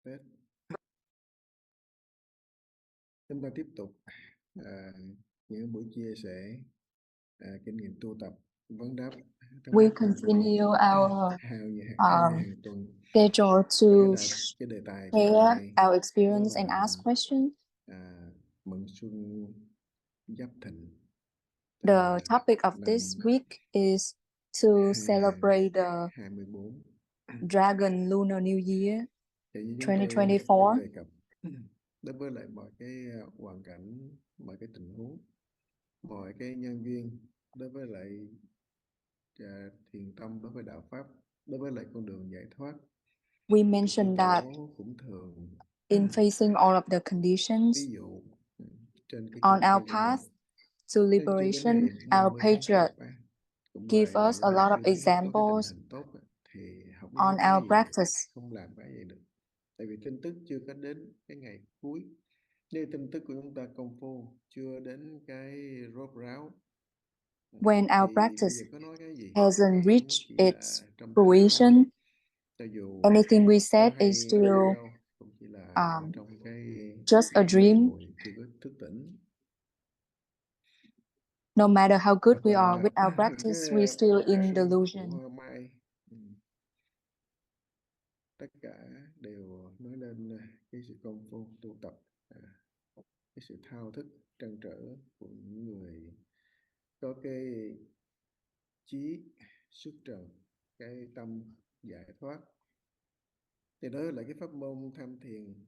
Tết. Chúng ta tiếp tục những buổi chia sẻ kinh nghiệm tu tập vấn đáp. We continue our hàng tuần. schedule to Cái đề tài share our experience and ask questions. Mừng xuân Giáp Thìn. The topic of this week is to celebrate the 24 Dragon Lunar New Year 2024. Đề cập đối với lại mọi cái hoàn cảnh, mọi cái tình huống, mọi cái nhân duyên, đối với lại thiền tâm, đối với đạo pháp, đối với lại con đường giải thoát. We mentioned that cũng thường in facing all of the conditions ví dụ trên cái on our path to liberation, our patriarch give us a lot of examples on our practice. Không làm cái gì được. Tại vì tin tức chưa có đến cái ngày cuối. Nếu tin tức của chúng ta công phu chưa đến cái rốt ráo, when our practice hasn't reached its fruition, anything we said is still just a dream. No matter how good we are with our practice, we're still in delusion. Tất cả đều nói lên cái sự công phu tu tập, cái sự thao thức trăn trở của những người có cái chí xuất trần, cái tâm giải thoát. Thì đó là cái pháp môn tham thiền.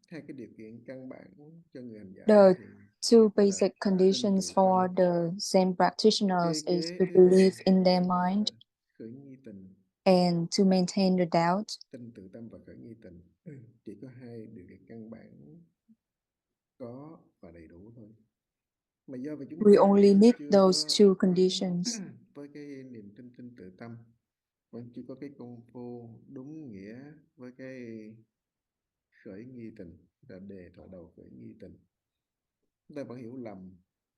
Hai cái điều kiện căn bản cho người hành giả. The two basic conditions for the Zen practitioners is to believe in their mind and to maintain the doubt. Tin tự tâm và khởi nghi tình. Chỉ có hai điều kiện căn bản có và đầy đủ thôi. Mà do vì chúng we only need those two conditions. Với cái niềm tin tự tâm vẫn chưa có cái công phu đúng nghĩa với cái khởi nghi tình, là đề thoại đầu khởi nghi tình. Chúng ta vẫn hiểu lầm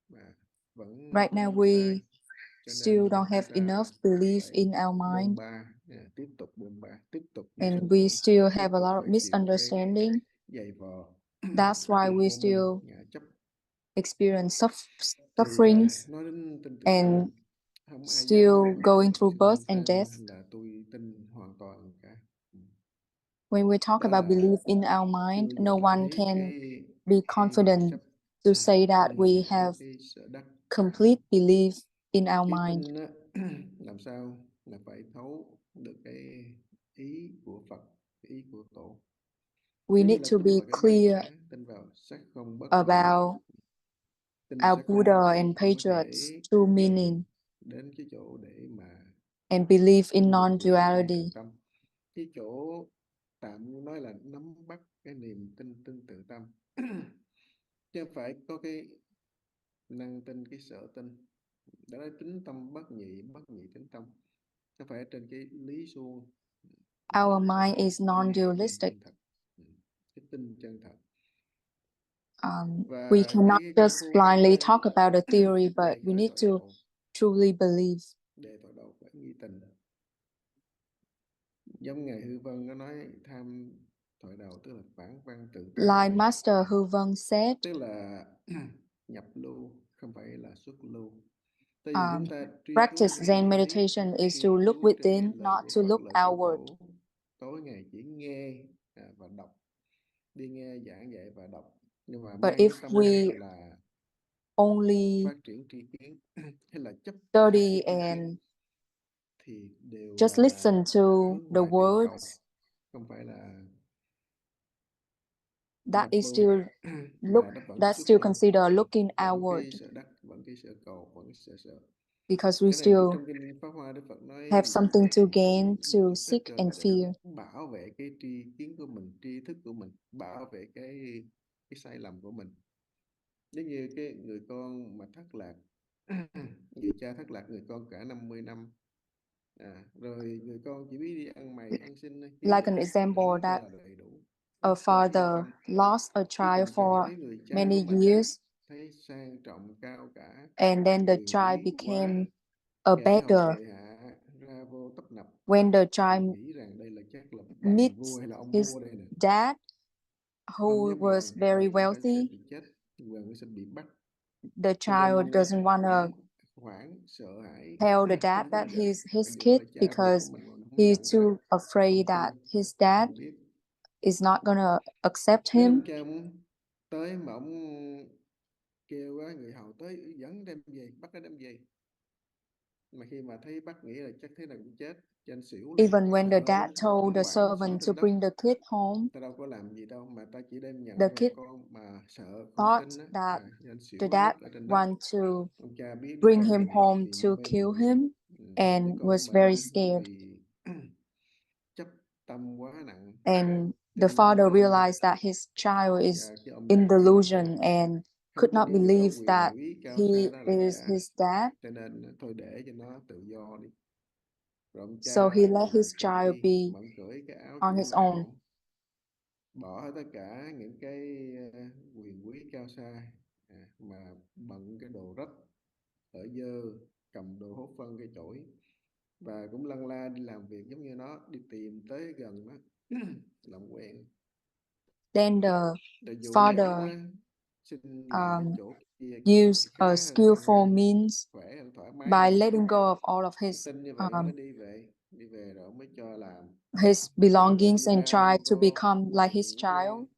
mà vẫn right now we still don't have enough belief in our mind, and we still have a lot of misunderstanding. That's why we still experience sufferings and still going through birth and death. When we talk about belief in our mind, no one can be confident to say that we have complete belief in our mind. Làm sao là phải thấu được cái ý của Phật, cái ý của Tổ. We need to be clear about our Buddha and Patriarch's true meaning and believe in non-duality. Cái chỗ tạm nói là nắm bắt cái niềm tin tự tâm, chứ không phải có cái năng tin, cái sở tin. Đó là tính tâm bất nhị tính tâm. Nó phải trên cái lý suông. Our mind is non-dualistic. Cái tin chân thật. We cannot just blindly talk about a theory, but we need to truly believe. Đề thoại đầu phải nghi tình. Giống Ngài Hư Vân có nói tham thoại đầu tức là phản văn tự tâm. Like Master Hư Vân said, tức là nhập lưu, không phải là xuất lưu. Practice Zen meditation is to look within, not to look outward. Tối ngày chỉ nghe và đọc, đi nghe giảng dạy và đọc. Nhưng mà but if we only study and just listen to the words, that's still considered looking outward, because we still have something to gain, to seek and fear. Bảo vệ cái tri kiến của mình, tri thức của mình, bảo vệ cái sai lầm của mình. Giống như cái người con mà thất lạc, người cha thất lạc người con cả 50 năm, rồi người con chỉ biết đi ăn mày, ăn xin. Like an example that a father lost a child for many years, and then the child became a beggar, when the child meets his dad, who was very wealthy, the child doesn't want to tell the dad that he's his kid because he's too afraid that his dad is not gonna accept him. Tới mà ông kêu người hầu tới dẫn đem về, bắt nó đem về. Mà khi mà thấy bắt nghĩ là chắc thế nào cũng chết, cho nên xỉu. Even when the dad told the servant to bring the kid home, ta đâu có làm gì đâu mà ta chỉ đem nhận the về kid con mà sợ không thought tin that the xỉu dad ở trên đất. want to Ông cha biết bring con him mình home thì to mê kill muội. him and Đứa con was mình very nó scared. bị chấp tâm quá nặng. And the father realized that his child is in delusion and could not believe that he is his dad. Cho nên thôi để cho nó tự do đi. Rồi ông cha So he let his child be mà ông cởi cái áo on his own. Bỏ hết tất cả những cái quyền quý cao xa mà bận cái đồ rách ở dơ, cầm đồ hốt phân cái chổi và cũng lăn la đi làm việc giống như nó, đi tìm tới gần nó làm quen. Then the father used a skillful means by letting go of all of his belongings and try to become like his child,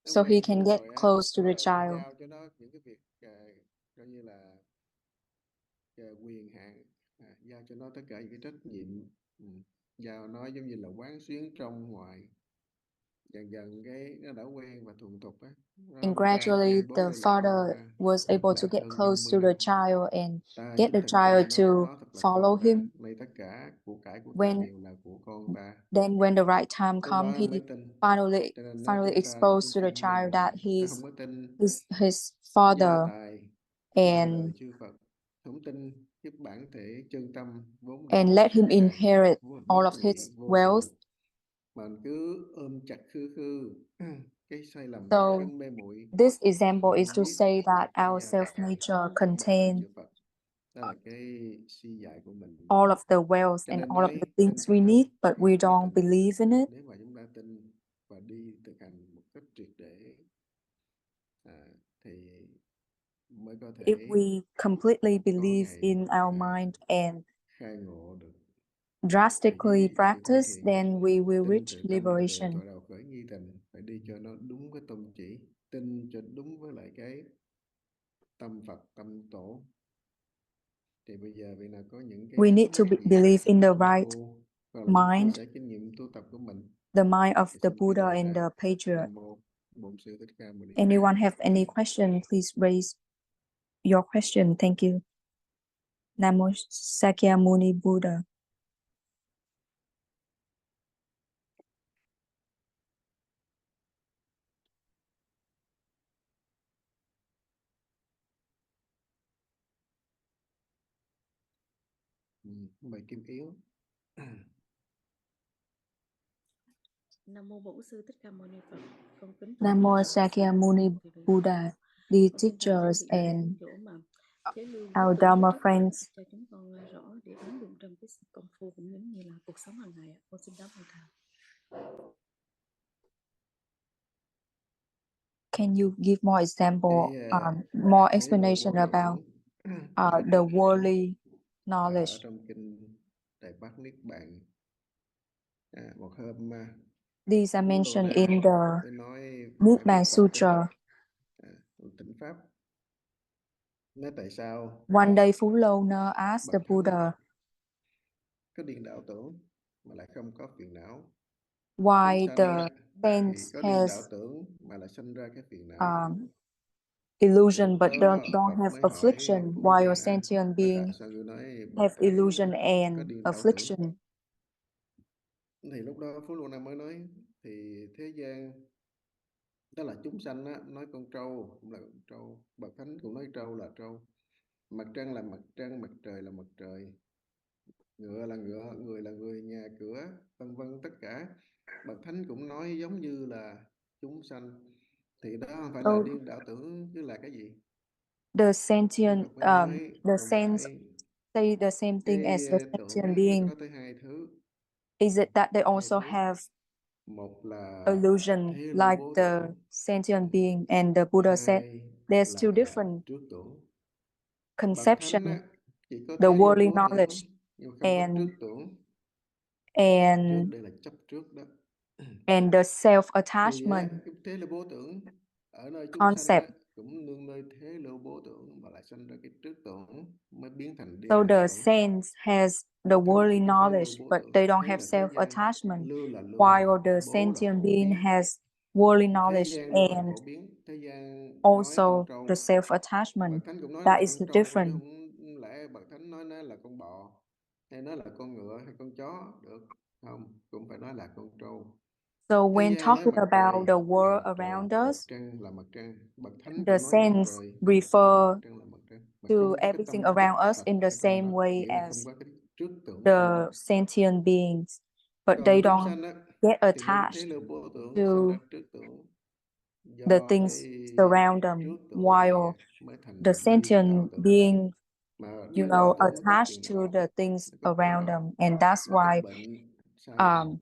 so he can get close to the child. Quyền hạn, giao cho nó tất cả những cái trách nhiệm, giao nó giống như là quán xuyến trong ngoài, dần dần cái nó đã quen và thuần thục á. And gradually the father was able to get close to the child and get the child to follow him. Then when the right time comes, he finally exposed to the child that he's his father and let him inherit all of his wealth. So this example is to say that our self-nature contains all of the wealth and all of the things we need, but we don't believe in it. If we completely believe in our mind and drastically practice, then we will reach liberation. Phải đi cho nó đúng cái tâm chỉ, tin cho đúng với lại cái tâm Phật, tâm tổ. Thì bây giờ vì là có những cái we need to believe in the right mind, the mind of the Buddha and the Patriarch. Anyone have any question, please raise your question. Thank you. Namo Sakyamuni Buddha. Bài kim yếu. Nam mô Bổn sư Thích Ca Mâu Ni Phật. Con kính Namo Sakyamuni Buddha, the teachers and our Dharma friends. Cho chúng con rõ để ứng dụng trong cái công phu cũng giống như là cuộc sống hàng ngày. Con xin đáp thầy. Can you give more example, more explanation about the worldly knowledge? Trong kinh Đại Bát Niết Bàn, một hôm these are mentioned in the Niết Bàn Sutra. Tỉnh pháp. Nói tại sao? One day Phú Lâu Na asked the Buddha, có điên đạo tưởng mà lại không có phiền não. Why the saints has illusion but don't have affliction, while sentient beings have illusion and affliction? Thì lúc đó Phú Lâu Na mới nói thì thế gian đó là chúng sanh á, nói con trâu cũng là con trâu, bậc thánh cũng nói trâu là trâu, mặt trăng là mặt trăng, mặt trời là mặt trời, ngựa là ngựa, người là người, nhà cửa, vân vân, tất cả bậc thánh cũng nói giống như là chúng sanh. Thì đó không phải là điên đạo tưởng chứ là cái gì? The sentient, the saints say the same thing Cái as the tưởng sentient nó being? có tới hai thứ. Is it that they Hai also thứ. have Một là illusion thế lưu like bố the tưởng. sentient being? And the Buddha said Hai there's two là different trước tưởng. Bậc conception, thánh á, chỉ có the thế lưu worldly bố tưởng knowledge nhưng mà không có and trước tưởng. Trước and đây là chấp trước đó. and the Thì self-attachment cái thế lưu bố tưởng ở nơi chúng sanh á, concept. cũng nương nơi thế lưu bố tưởng mà lại sanh ra cái trước tưởng mới biến thành So điên đảo the tưởng. saints has the Bậc thánh worldly chỉ có thế lưu knowledge, bố but tưởng. they don't Thế have là thế gian, self-attachment, lưu là lưu, while the bố là sentient phổ being biến. has worldly Thế knowledge gian nó là and phổ biến. Thế gian nói con also the trâu. self-attachment. Bậc thánh cũng nói nó That là is con the trâu, chứ difference. không lẽ bậc thánh nói nó là con bò, hay nó là con ngựa hay con chó được không? Cũng phải nói là con trâu. So Thế when gian talking mặt about trời the là world mặt trời, around mặt us, trăng là mặt trăng. Bậc thánh the cũng nói mặt saints trời là mặt trời, mặt refer trăng là mặt trăng, mà to không có cái everything tâm chấp around us thật in the ở trong same đó, way nghĩa là không as có cái trước tưởng trong the đó. sentient beings, but Còn they chúng don't sanh á, get thì nơi cái thế attached lưu vô tưởng sanh to ra trước tưởng, the do things cái surround them, trước tưởng này while mới the thành điên đảo sentient tưởng. being, Mà điên đảo tưởng có attached phiền to não, the things nó có khổ around đau, them, and that's nó có why bệnh, sai lầm,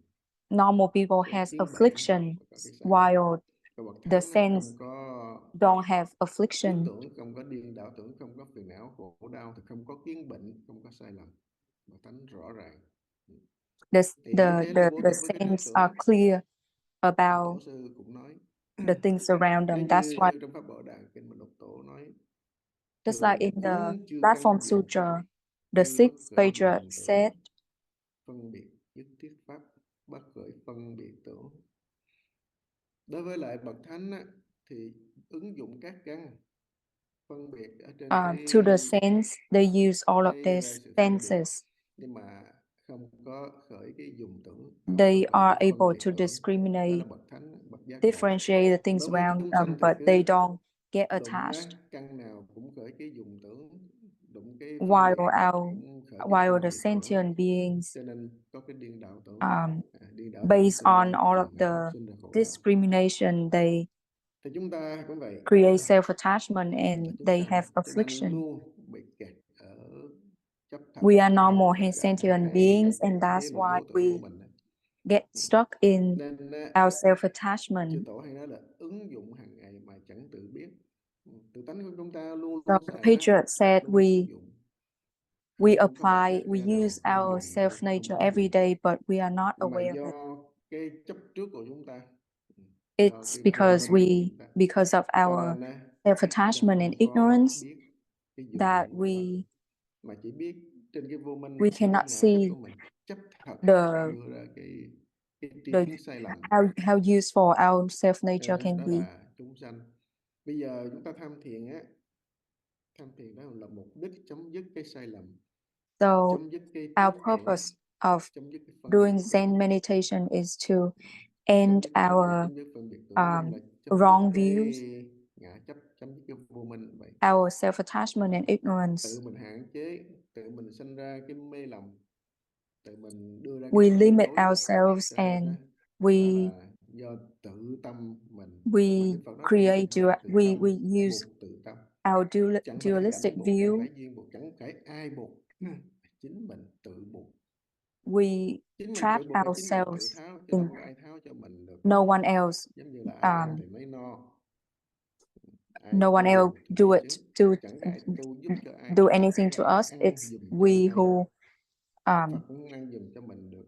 normal people có has kiến bệnh affliction, và có cái sai lầm. while Còn bậc the thánh á, saints không có don't have trước affliction. tưởng, không có điên đảo tưởng, không có phiền não khổ đau, thì không có kiến bệnh, không có sai lầm. Bậc thánh rõ ràng. The Thì cái thế lưu vô the tưởng với cái trước saints tưởng, are clear tổ about sư cũng nói. the things around Nếu them. That's như why, trong pháp Bảo Đàn kinh Mật Lục Tổ nói just like thường in the chứng chưa platform căn diệt, sutra, the tuy bất sixth khởi patriarch dùng said, tưởng, phân biệt nhất thiết pháp, bất khởi phân biệt tưởng. Đối với lại bậc thánh á, thì ứng dụng các căn phân biệt ở trên to the saints, they use all of their sự phân biệt, senses. nhưng mà không có khởi cái dùng tưởng, They khởi are cái phân able biệt to tưởng. Đó discriminate, là bậc thánh, bậc giác ngộ. differentiate the things Đối với around chúng them, sanh thì but they cứ don't get đụng attached. á, căn nào cũng khởi cái dùng tưởng, đụng cái phân While biệt cũng khởi cái while phân the biệt tưởng, sentient beings, cho nên có cái điên đảo tưởng. Điên đảo tưởng based sinh on ra all of phiền não, the sinh ra khổ đau. discrimination, they Thì chúng ta cũng vậy, create self-attachment là and chúng they sanh, have cho nên affliction. luôn bị kẹt ở chấp thật We are trong normal tất and cả sentient hai beings, and thế that's lưu why vô tưởng của we mình. get stuck in Nên our chư self-attachment. tổ hay nói là ứng dụng hàng ngày mà chẳng tự biết. Tự tánh của chúng ta luôn So luôn the xài nó, patriarch said luôn luôn ứng dụng. Không có một giác we nào use không our dùng được, không self-nature có every dùng. day, but we are not Mà aware of do it. cái chấp trước của chúng ta, do It's cái vô minh của chúng ta, because of cho our nên chúng ta self-attachment and không có ignorance biết cái dùng that của nó, we mà chỉ biết trên cái vô minh, we trên cái cannot ngã chấp see của mình, chấp thật, the đưa ra cái tri the kiến sai lầm. how useful our self-nature can Đó be. là chúng sanh. Bây giờ chúng ta tham thiền á, tham thiền đó là mục đích chấm dứt cái sai lầm, So chấm dứt cái our trước tưởng, purpose of chấm dứt cái phân biệt doing tưởng, Zen meditation is to chấm end dứt our chấm dứt phân biệt tưởng, giống như là chấm dứt wrong cái views, ngã chấp, chấm dứt cái vô minh vậy. our self-attachment and ignorance. Tự mình hạn chế, tự mình sinh ra cái mê lầm, tự mình đưa ra cái We sự mê limit tối, ourselves cho nên and đó we là do tự tâm mình. Mà we Đức Phật nói tâm create tự we tâm, we use buộc tự tâm, our chẳng phải dualistic cảnh buộc, chẳng view. phải duyên buộc, chẳng phải ai buộc, chính mình tự buộc. We Chính mình trap tự buộc hay chính mình tự ourselves tháo, chứ in không có ai tháo cho mình được. no one else Giống như là ai ăn um thì mới no, ai no one tu else thì do mới it chứng, to chẳng có ai tu giúp cho ai, do chẳng có anything ai to us. ăn It's giùm cho we ai. who Phật cũng ăn giùm cho mình được,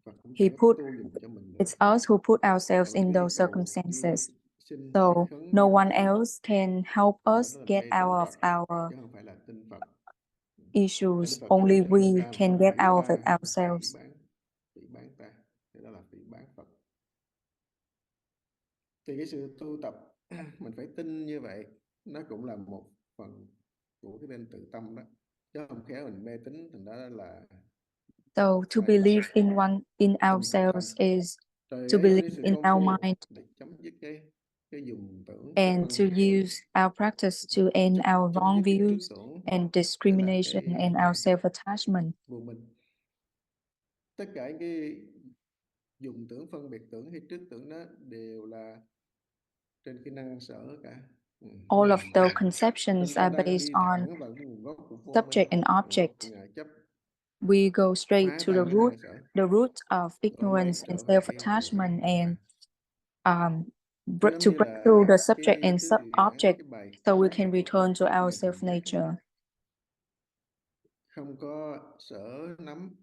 Phật cũng he chẳng có put tu giùm cho mình được. it's us who put ourselves Mà in cứ đi those cầu duyên, circumstances. xin So phái khấn no cho one ai, else can help đó us là get mê tín out Phật, of our chứ không phải là tin Phật. Nên Đức issues. Phật kêu Only trừ we ta can mà get phỉ out of it ta, ourselves. phỉ bán ta, thì đó là phỉ bán Phật. Thì cái sự tu tập mình phải tin như vậy, nó cũng là một phần của cái bên tự tâm đó, chứ không khéo mình mê tín, thành đó là So to sai lầm. believe in Tâm tự ourselves tâm. is Rồi to ví dụ believe như sự in công our phu mind để chấm dứt cái dùng tưởng, cái and phân to biệt tưởng, use our practice to end our chấm wrong dứt cái trước views tưởng, and tức là discrimination cái and our self-attachment. vô minh. Tất cả cái dùng tưởng, phân biệt tưởng hay trước tưởng đó đều là trên cái năng sở cả, all of those conceptions are based on subject and object. We go straight to the root of ignorance and self-attachment, and to break through the subject and sub-object so we can return to our self-nature. Không có sở nắm,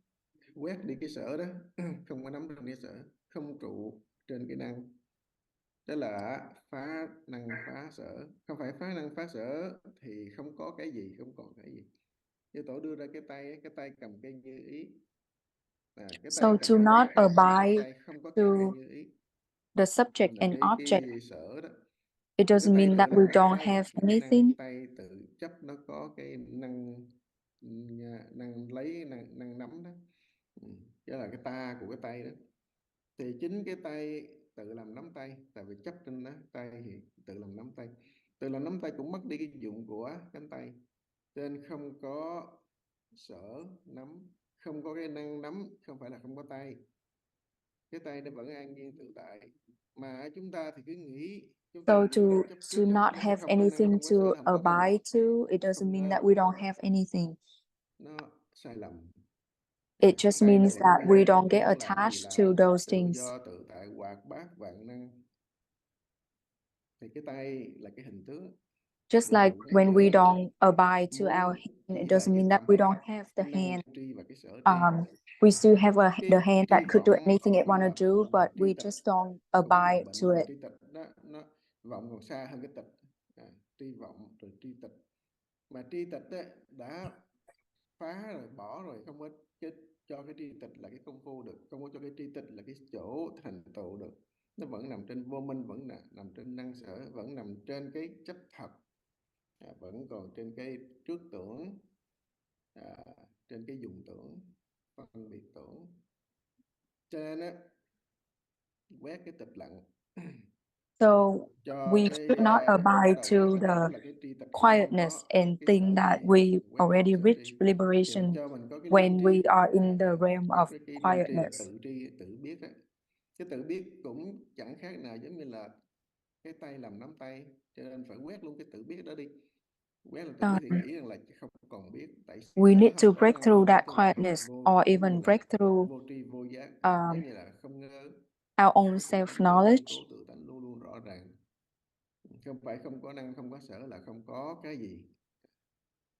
quét đi cái sở đó, không có nắm được cái sở, không trụ trên cái năng. Đó là phá năng phá sở. Không phải phá năng phá sở thì không có cái gì, không còn cái gì. Như Tổ đưa ra cái tay cầm cây như ý. Cái So to not abide to the subject and object, sở đó. it doesn't mean that we don't have anything. Tay tự chấp nó có cái năng lấy, năng nắm đó. Đó là cái ta của cái tay đó. Thì chính cái tay tự làm nắm tay, tại vì chấp trên đó tay thì tự làm nắm tay. Tự làm nắm tay cũng mất đi cái dụng của cánh tay. Nên không có sở nắm, không có cái năng nắm, không phải là không có tay. Cái tay nó vẫn an nhiên tự tại. Mà chúng ta thì cứ nghĩ so to not have anything to abide to, it doesn't mean that we don't have anything. Nó sai lầm. It just means that we don't get attached to those things. Do tự tại hoạt bát vạn năng. Thì cái tay là cái hình tướng. Just like when we don't abide to our hand, it doesn't mean that we don't have the hand. We still have the hand that could do anything it want to do, but we just don't abide to it. Nó vọng còn xa hơn cái tịch. Tri vọng rồi tri tịch. Mà tri tịch đã phá rồi, bỏ rồi, không có cho cái tri tịch là cái công phu được, không có cho cái tri tịch là cái chỗ thành tựu được. Nó vẫn nằm trên vô minh, vẫn nằm trên năng sở, vẫn nằm trên cái chấp thật, vẫn còn trên cái trước tưởng, trên cái dùng tưởng, phân biệt tưởng. Cho nên quét cái tịch lặng. So we should not abide to the quietness and think that we already reached liberation when we are in the realm of quietness. Tự biết cái tự biết cũng chẳng khác nào giống như là cái tay làm nắm tay, cho nên phải quét luôn cái tự biết đó đi. Quét là tự biết thì nghĩ rằng là không còn biết. We need to break through that quietness, or even break through our own self-knowledge. Tự tánh luôn luôn rõ ràng. Không phải không có năng, không có sở là không có cái gì,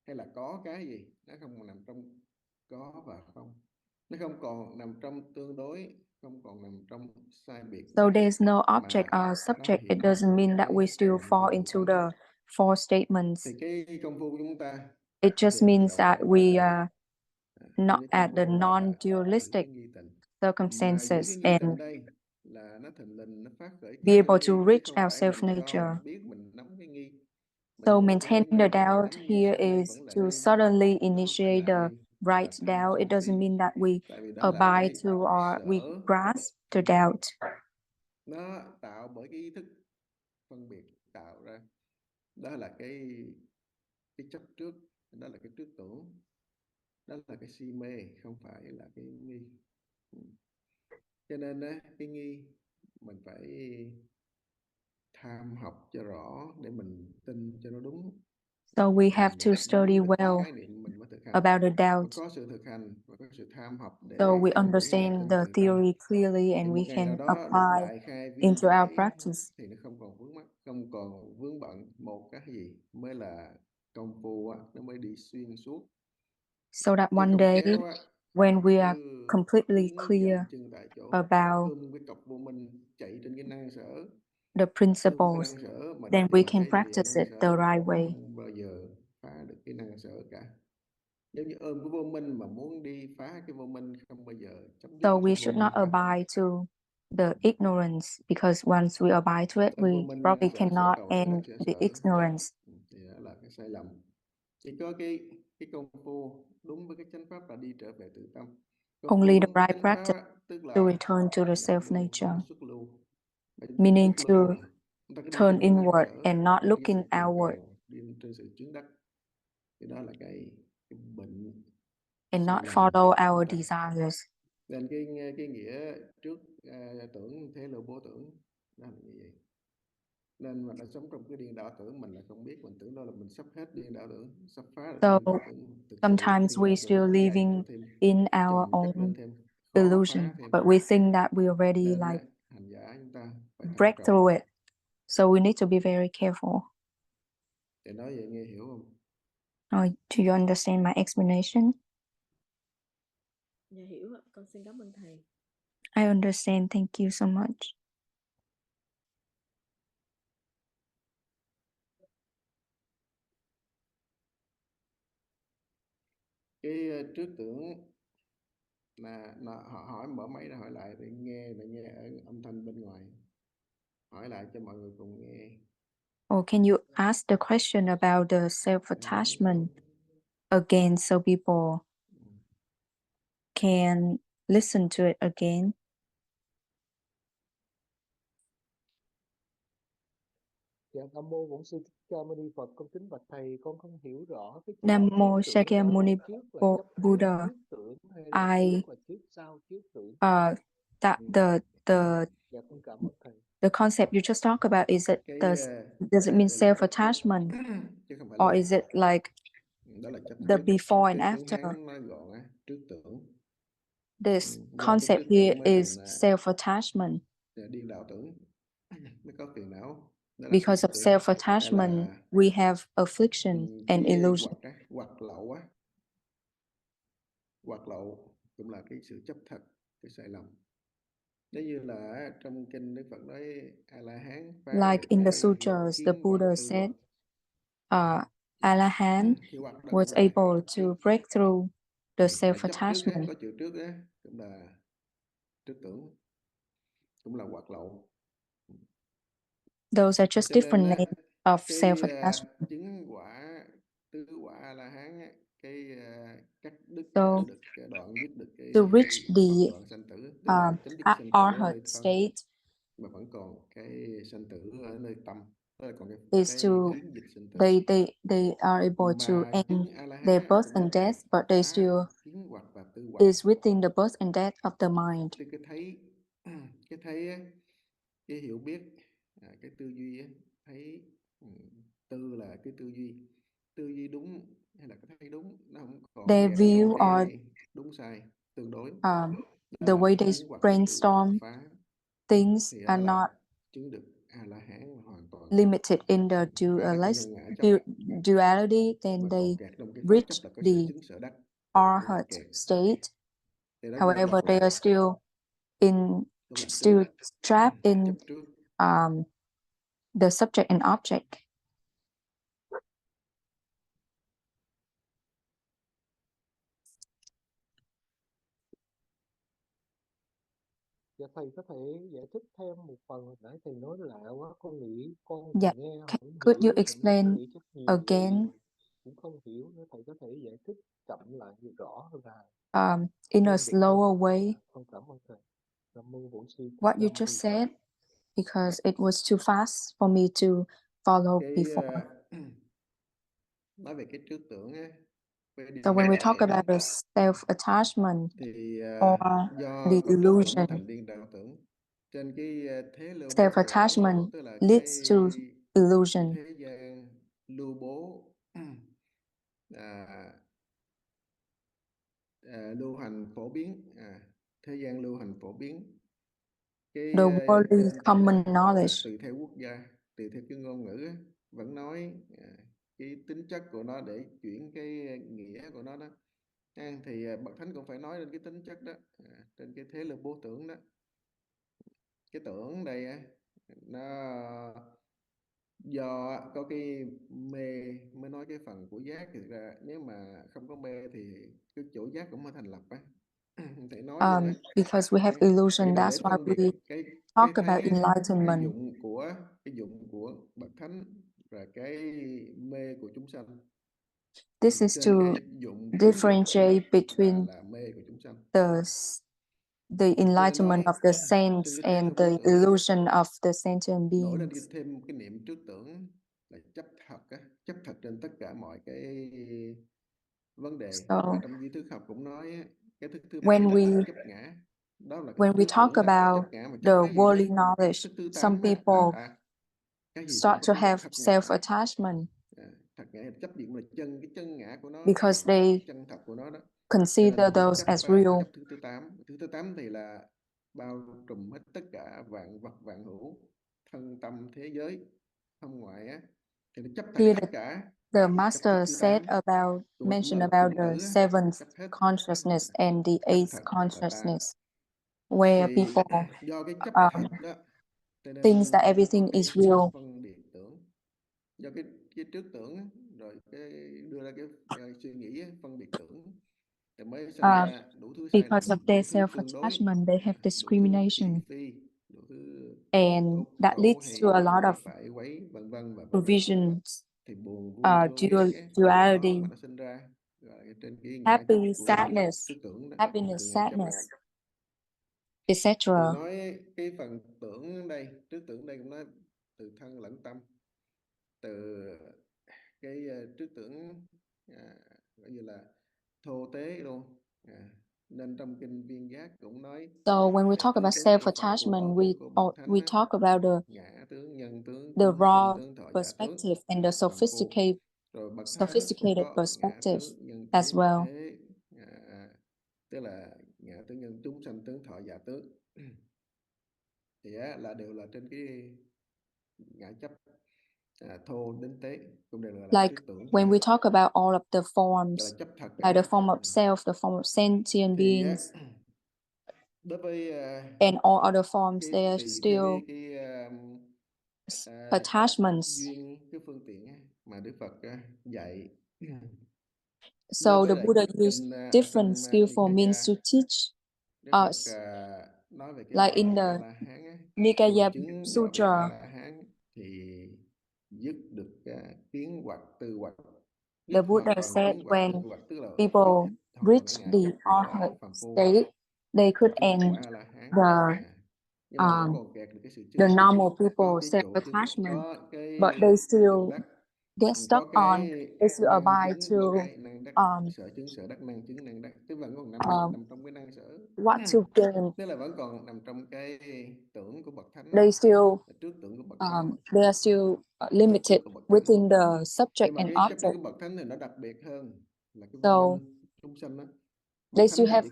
hay là có cái gì. Nó không nằm trong có và không. Nó không còn nằm trong tương đối, không còn nằm trong sai biệt. So there's no object or subject. It doesn't mean that we still fall into the four statements. Thì cái công phu của chúng ta, it just means that we are not at the non-dualistic circumstances and be able to reach our self-nature. So maintaining the doubt here is to suddenly initiate the right doubt. It doesn't mean that we abide to or we grasp the doubt. Nó tạo bởi cái ý thức phân biệt tạo ra. Đó là cái chấp trước, đó là cái trước tưởng, đó là cái si mê, không phải là cái nghi. Cho nên cái nghi mình phải tham học cho rõ để mình tin cho nó đúng. So we have to study well about the doubt. So we understand the theory clearly and we can apply into our practice. Thì nó không còn vướng mắc, không còn vướng bận. Một cái gì mới là công phu, nó mới đi xuyên suốt. So that one day when we are completely clear about the principles, then we can practice it the right way. Bao giờ phá được cái năng sở cả. Giống như ôm cái vô minh mà muốn đi phá cái vô minh không bao giờ chấm dứt. So we should not abide to the ignorance, because once we abide to it, we probably cannot end the ignorance. Thì đó là cái sai lầm. Chỉ có cái công phu đúng với cái chánh pháp là đi trở về tự tâm. Only the right practice to return to the self-nature, meaning to turn inward and not looking outward, and not follow our desires. Nên cái nghĩa trước tưởng thế lô bố tưởng đó là như vậy. Nên mình đã sống trong cái điên đảo tưởng, mình là không biết, mình tưởng đó là mình sắp hết điên đảo tưởng, sắp phá được So điên đảo tưởng. Thực sự sometimes điên we're đảo still tưởng dày living thêm thêm, in our chồng chất lên own thêm, khó illusion, phá thêm. but we think that we already Nên like hành giả chúng ta phải thận break trọng. through it. So we need to be very careful. Để nói vậy nghe hiểu không? Do you understand my explanation? Dạ hiểu ạ, con xin cảm ơn thầy. I understand. Thank you so much. Cái trước tưởng là họ hỏi, mở máy ra hỏi lại để nghe ở âm thanh bên ngoài, hỏi lại cho mọi người cùng nghe. Or can you ask the question about the self-attachment again so people can listen to it again? Dạ, Nam mô Bổn sư Thích Ca Mâu Ni Phật. Con kính bạch thầy, con không hiểu rõ cái chữ Nam mô trước tưởng đó Shakyamuni là trước là chấp trước Buddha. trước tưởng hay là trước là trước sau trước tưởng? That Dạ, con cảm ơn thầy. the concept you just talked about, is it does it mean self-attachment, Chứ không phải or is it like đó là chấp the trước. before and Cái tiếng after? Hán nói gọn á, trước tưởng. This Do cái concept trước here tưởng mới is thành self-attachment. điên đạo tưởng, mới có phiền não. Because of self-attachment, we have affliction and illusion. Hoặc lậu á, hoặc lậu cũng là cái sự chấp thật, cái sai lầm. Nếu như là trong kinh Đức Phật nói A La Hán phá Like được in the cái sutras, the kiến hoặc Buddha tư said, hoặc. A-la-hán Thì hoặc đó was cũng là able to break through the chấp trước á, self-attachment. có chữ trước á, cũng là trước tưởng, cũng là hoặc lậu. Those are just Cho nên different names of cái self-attachment. chứng quả tứ quả A La Hán á, cái cắt đứt So được cái đoạn, dứt được cái to reach phân the đoạn sanh tử, tức là chấm dứt sanh tử ở arhat nơi thân, state mà vẫn còn cái sanh tử ở nơi tâm, tức là còn is cái to kiến dịch sanh tử. they are able to Mà end chứng A La their Hán birth cũng and là death, but they phá still kiến hoặc và tư hoặc. is within the birth and death of the mind. Thì cái thấy á, cái hiểu biết, cái tư duy á, thấy tư là cái tư duy đúng hay là cái thấy đúng, nó không còn Their kẹt trong view or cái đúng sai tương đối. Đó the là way they kiến hoặc và tư brainstorm phá, things thì đó are là not chứng được A La Hán hoàn toàn, limited in the phá cái thân nhân ngã chấp, duality, then mà they còn kẹt trong cái pháp reach chấp là cái sở the chứng sở đắc, thì là arhat kẹt. state. Thì đó cũng là However, hoặc they lậu, are cũng là still trước, trapped in chấp trước. the subject and object. Dạ, thầy có thể giải thích thêm một phần. Hồi nãy thầy nói lạ quá, con nghĩ con Yeah. nghe không Could you hiểu, cũng explain nghĩ chắc nhiều again? người cũng không hiểu nữa. Thầy có thể giải thích chậm lại rõ hơn là in a con được không? slower way, Con cảm ơn thầy. Nam mô Bổn sư Thích what Ca you Mâu just Ni Phật. said, because it was too fast for me to follow Cái before. nói về cái trước tưởng á, So when we talk about the self-attachment thì or do the có trước tưởng mới illusion, thành điên đạo tưởng. Trên cái thế lưu bố của, self-attachment tức là leads to illusion. thế gian lưu bố, à, lưu hành phổ biến, thế gian lưu hành phổ biến cái The worldly trên common hoặc là knowledge. tùy theo quốc gia, tùy theo cái ngôn ngữ á, vẫn nói cái tính chất của nó để chuyển cái nghĩa của nó đó. Thì bậc thánh cũng phải nói lên cái tính chất đó, trên cái thế lực vô tưởng đó. Cái tưởng đây á, nó do có cái mê mới nói cái phần của giác. Thực ra nếu mà không có mê thì cái chỗ giác cũng mới thành lập á. Thầy nói vậy đó. Because we have Thì illusion, là that's để why phân biệt we cái talk thấy about á, enlightenment. cái dụng của bậc thánh và cái mê của chúng sanh. This is Trên to cái dụng differentiate between là mê của chúng sanh. the enlightenment nói of the trên saints cái thế and lực vô the tưởng illusion of the sentient nổi lên beings. thêm cái niệm trước tưởng là chấp thật á, chấp thật trên tất cả mọi cái vấn đề. So Và trong duy thức học cũng nói á, cái thức thứ bảy when là thức we chấp ngã. Đó là when we trước talk tưởng là about chấp ngã, mà chấp the cái gì? worldly knowledge, Thức thứ some tám á, people start to have self-attachment thật ngã chấp niệm là chân, cái chân ngã của nó, because they chân thật của nó đó. consider those as real. Chấp thứ thứ tám thì là bao trùm hết tất cả vạn vật vạn hữu, thân tâm thế giới không ngoại á, thì nó chấp tất cả. The master said about mentioned about the seventh consciousness and the eighth consciousness, where people thinks that everything is real. Phân biệt tưởng, do cái trước tưởng rồi cái đưa ra cái suy nghĩ phân biệt tưởng, thì mới sinh ra đủ thứ sai lầm, because of their self-attachment, they have discrimination, and that leads to a lot of provisions, duality, happy, sadness, happiness, sadness, etc. Thì nói cái phần tưởng đây, trước tưởng đây cũng nói từ thân lẫn tâm, từ cái trước tưởng gọi như là thô tế luôn. Nên trong kinh Viên Giác cũng nói. So when we talk about self-attachment, we talk about the raw perspective and the sophisticated perspective as well. Tức là ngã tướng, nhân chúng sanh tướng, thọ giả tướng, thì là đều là trên cái ngã chấp thô đến tế, cũng đều là like when we talk about all of the forms, like the form of self, the form of sentient beings, đối với and all other forms, they are still attachments. Cái phương tiện mà Đức Phật dạy. So the Buddha used different skillful means to teach us. Like in the Nikaya Sutra, the Buddha said when people reach the arhat state, they could end the normal people self-attachment, but they still get stuck on, they still abide to what to gain. They still they are still limited within the subject and object. So they still have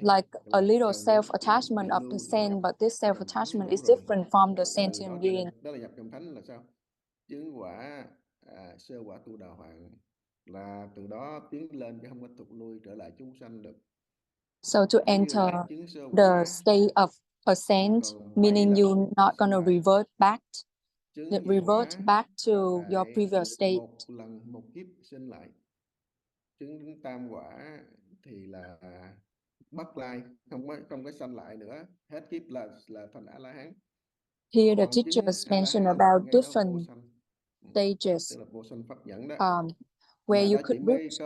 like a little self-attachment of the saint, but this self-attachment is different from the sentient being. Chứng quả sơ quả tu đà hoàng, là từ đó tiến lên chứ không có thụt lui trở lại chúng sanh được. So to enter the state of a saint, meaning you're not gonna revert back to your previous state. Một lần một kiếp sinh lại. Chứng tam quả thì là bất lai, không có sanh lại nữa, hết kiếp là thành A La Hán. Here the teachers mention about different stages where you could reach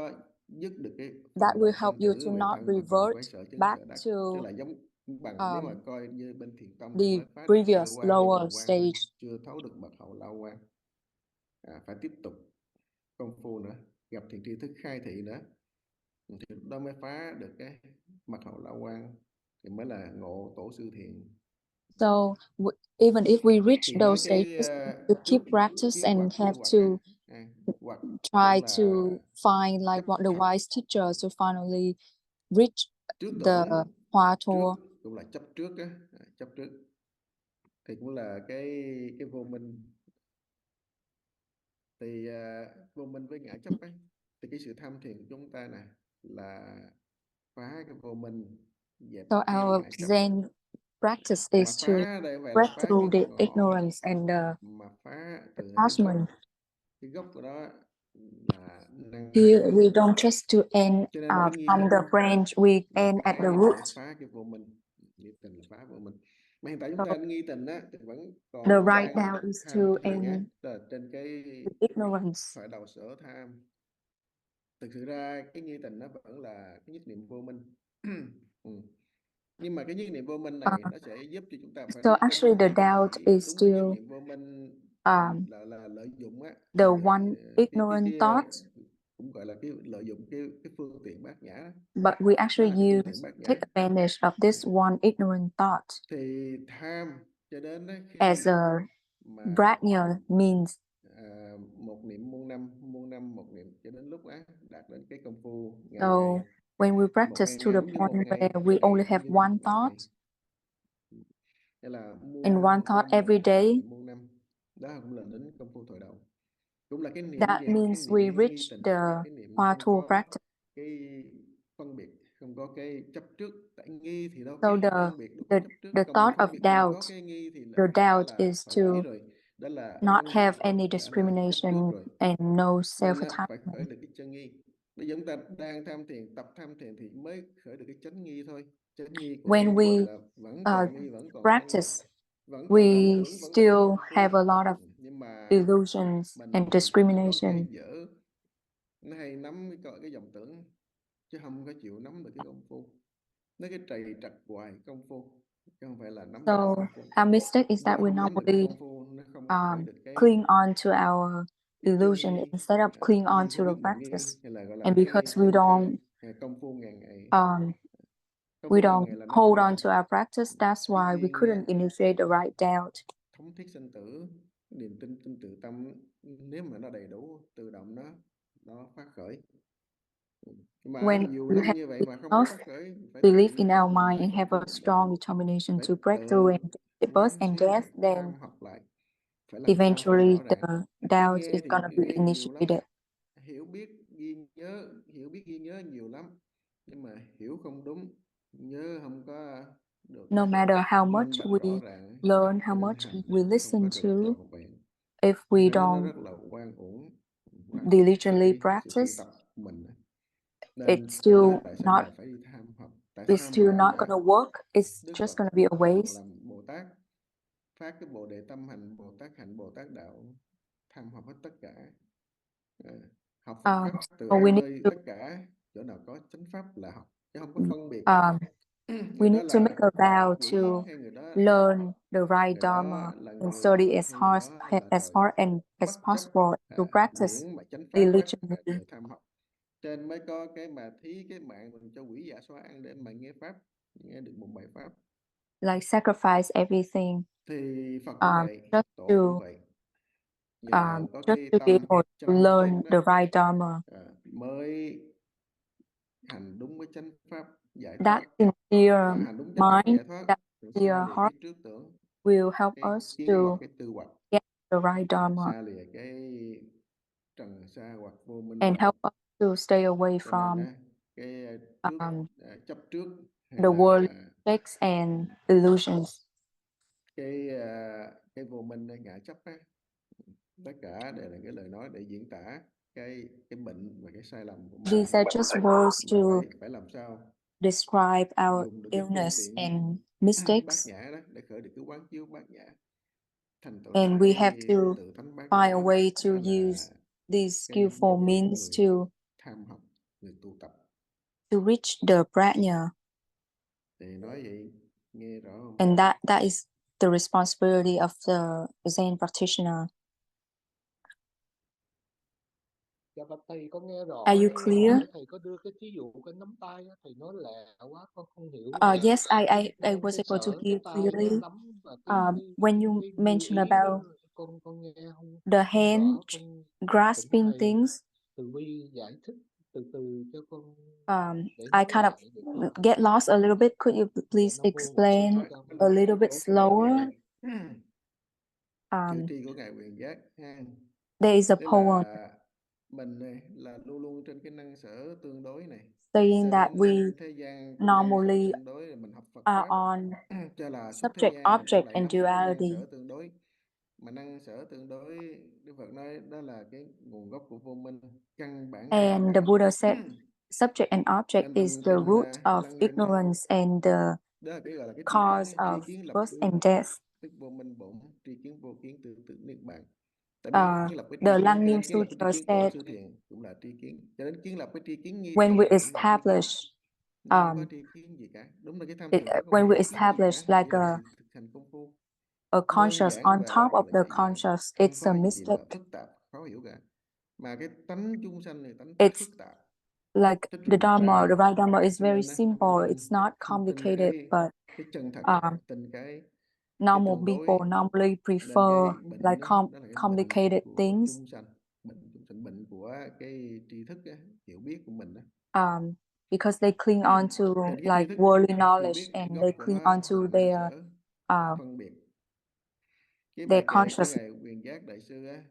that will help you to not revert back to the previous lower stage. Chưa thấu được bậc hậu lao quan, phải tiếp tục công phu nữa, gặp thiện tri thức khai thị nữa, thì đó mới phá được cái bậc hậu lao quan, thì mới là ngộ tổ sư thiện. So even if we reach those stages, we keep practice and have to try to find like what the wise teachers to finally reach the Hoa Thua. Cũng là chấp trước á, chấp trước thì cũng là cái vô minh. Thì vô minh với ngã chấp ấy, thì cái sự tham thiền của chúng ta nè là phá cái vô minh. So our Zen practice is to break through the ignorance and the attachment. Cái gốc của đó là here we don't just to end from the branch, we end at the root. Phá cái vô minh, nghi tình là phá vô minh. Mà hiện tại chúng ta nghi tình á thì vẫn còn the right now is to end trên cái ignorance. phải đầu sở tham. Thực sự ra cái nghi tình nó vẫn là cái nhất niệm vô minh. Nhưng mà cái nhất niệm vô minh này nó sẽ giúp cho chúng ta phải so actually the doubt is still vô minh là lợi dụng á, the one ignorant thought, cũng gọi là cái lợi dụng cái phương tiện bát nhã. But we actually take advantage of this one ignorant thought thì tham cho đến as a Prajna means một niệm muôn năm một niệm cho đến lúc đạt đến cái công phu ngày so ngày. when we practice to the point where we only have one thought and one thought every day, đó cũng là đến công phu thời đầu. Cũng là cái niệm that gì? means Cái niệm we reach nghi tình, the cái niệm Hoa không Tu có practice. cái phân biệt, không có cái chấp trước. Tại nghi thì đâu So có phân biệt, đâu có chấp trước. the Còn thought phân of biệt mà doubt, có cái nghi thì the doubt là is phải to kỹ rồi. Đó là not phân have biệt, any đã là chấp trước discrimination rồi. and no Nên phải khởi self-attachment. được cái chân nghi. Bây giờ chúng ta đang tham thiền, tập tham thiền thì mới khởi được cái chánh nghi thôi. Chánh nghi của When thiền we là vẫn còn nghi, vẫn còn phân biệt, practice, vẫn còn vọng we tưởng, vẫn còn still chấp have a trước. lot of Nhưng mà illusions mình and có discrimination. cái dở, nó hay nắm cái dòng tưởng chứ không có chịu nắm được cái công phu. Nó cái trầy trật hoài công phu chứ không phải là nắm được So công phu. our mistake is Do that we không nắm được cái normally công phu, nó không khởi được cái cling on to our chân illusion nghi. instead of cling on Không to the biết mình practice. nghi, hay là gọi là And cái because we tâm don't tham, công phu ngàn ngày. Công we phu ngàn don't ngày là nó hold khởi on to our practice, that's cái why we duyên couldn't initiate the right doubt. thống thiết sinh tử, niềm tin tự tâm. Nếu mà nó đầy đủ, tự động nó phát khởi. Mà When nhiều we năm have như vậy mà không có enough phát khởi, phải belief tự in nó our mind and have a strong determination phải to break through tự and the birth quán and xuyến, death, then tham học lại. Phải làm sao phải eventually rõ the ràng. Khi doubt nghe is thì gonna be nghe nhiều lắm, initiated. hiểu biết ghi nhớ nhiều lắm, nhưng mà hiểu không đúng, nhớ không có được No matter how much minh bạch rõ we ràng, learn, cho how nên much hành we không listen có to, được trọn vẹn. if we Nên nó don't rất là oan uổng diligently sự tu practice, tập của mình. it's Nên still tại sao not mình phải đi tham học? Tại it's tham still học not là gonna work. It's Đức just Phật gonna be a Đức Phật waste. làm Bồ Tát, phát cái Bồ đề tâm hành, Bồ Tát hạnh, Bồ Tát đạo, tham học hết tất cả. Học Phật pháp từ So ở we need nơi to tất cả chỗ nào có chánh pháp là học, chứ không có phân biệt. we Người đó need to là make a vow quỷ to hay người đó learn the right người dharma đó là and người study as hay người hard đó là as trời. hard and as Bất chấp possible to practice điển mà chánh pháp diligently. trời tham học, trên mới có cái mà thí cái mạng mình cho quỷ giả xóa ăn để mà nghe pháp, nghe được một bài pháp. Like sacrifice everything Thì Phật cũng vậy, just Tổ cũng vậy. Nhờ có just cái to be tâm able to chân learn thiết the đó, right dharma. Mới hành đúng với chánh pháp giải That thoát. sincere Hành đúng chánh pháp mind, giải thoát that rồi sincere xa lìa heart cái trước tưởng, will help cái us kiến hoặc to cái tư hoặc, get the right dharma xa lìa cái trần sa hoặc vô minh. and help us to stay away Cho nên from cái trước chấp trước hay the world là mistakes and illusions. cái vô minh ngã chấp á, tất cả đều là cái lời nói để diễn tả cái bệnh và cái sai lầm của mình. These are just words to phải làm sao describe our dùng được cái phương illness tiện and bát mistakes, nhã đó để khởi được cái quán chiếu bát nhã, thành tựu and được we cái have to tự tánh bát find nhã. a way to Đó là use these cái skillful nỗ lực của means người to tham học, người tu tập. reach the prajna, Thì nói vậy nghe rõ không? and that is the responsibility of the Zen practitioner. Dạ và thầy có nghe rõ. Are you Nhưng clear? mà thầy có đưa cái ví dụ cái nắm tay á, thầy nói lẹ quá con không hiểu. Yes, I was cái able to cái hear tay nó clearly. nắm và When you cái như mentioned ý about con nghe không the không hand rõ. Con grasping thầy things, từ bi giải thích từ từ cho con để I nói kind of lại được. get lost a little bit. Could you Dạ, please Nam mô Bổn Sư explain Thích Ca Mâu a Ni little Phật. bit slower? Chữ tri của ngài quyền giác ha. There is a Tức poem là mình này là luôn luôn trên cái năng sở tương đối này, saying trên that we thế gian có năng sở normally tương đối là mình học Phật are pháp on cho là xuất thế subject, gian mình ta object, lại and nắm cái năng duality. sở tương đối. Mà năng sở tương đối, Đức Phật nói đó là cái nguồn gốc của vô minh, căn bản của And vô the minh. Buddha said subject and object Nên is mình the trên root of lăng nghiêm á, ignorance and the đó là cái gọi là cái tri kiến cause á, of tri kiến lập birth tướng, and death. tức vô minh bổn, tri kiến vô kiến tự tự niết bàn. Tại vì kiến lập cái tri The kiến, cho Lăng Nghiêm nên kiến lập cái tri Sutra kiến của said, sư thiền cũng là tri kiến, cho đến kiến lập cái tri kiến nghi when we thiền cũng là tri kiến. establish Nó không có tri kiến gì cả. Đúng là cái tham thiền pháp không when có we tri kiến gì cả, establish like chỉ là sự thực hành công phu a đơn conscious giản on và top of là the dễ dàng, conscious, không it's a có gì là mistake. phức tạp khó hiểu cả. Mà cái tánh chúng sanh này tánh It's phức tạp, like thích the rườm Dharma, rà. the right Dharma is Cho very nên simple. It's not không tin complicated, but cái chân thật, tin cái normal tương đối, people normally nên prefer cái bệnh like đó là cái complicated bệnh của things. chúng sanh, bệnh của cái tri thức á, hiểu biết của mình đó. Because they cling on to Thì cái tri like thức worldly hiểu knowledge biết and gốc they của cling nó on to là năng their sở phân biệt. Cái their bài kệ của conscious. ngài Quyền Giác Đại sư á,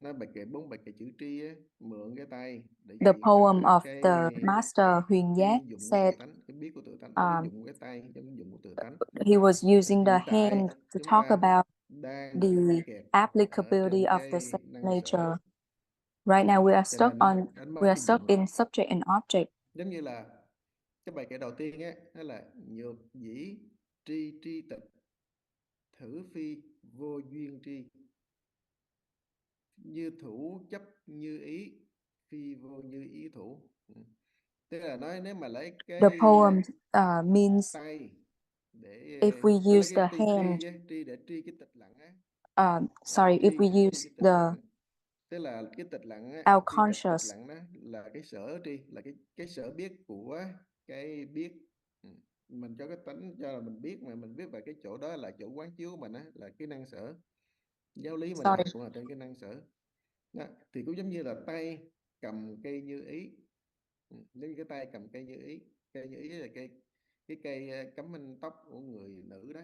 nó bài kệ 4 bài kệ chữ tri á, mượn cái tay để The diễn poem tả of cái the master Huyền Giác dụng của tự said tánh, cái biết của tự tánh, cái dụng cái tay, cái dụng của tự tánh. he was using the Hiện tại hand to chúng talk ta about đang the kẹt ở applicability trên of the cái second năng sở. nature. Right now we are Cho nên nó đánh mất cái dụng. in subject and object. Giống như là cái bài kệ đầu tiên á, đó là nhược dĩ tri tri tịch, thử phi vô duyên tri, như thủ chấp như ý, phi vô như ý thủ. Tức là nói nếu mà lấy cái The poem means tay để if we lấy use cái the hand, tri để tri cái tịch lặng á. sorry, if we use the tức là cái tịch lặng á, our tri tịch conscious. lặng đó là cái sở tri, là cái sở biết của cái biết. Mình cho cái tánh cho là mình biết, mà mình biết về cái chỗ đó là chỗ quán chiếu của mình á, là cái năng sở. Giáo lý mình học cũng là trên cái năng sở đó. Thì cũng giống như là tay cầm cây như ý, giống như cái tay cầm cây như ý. Cây như ý là cái cây cắm anh tóc của người nữ đó.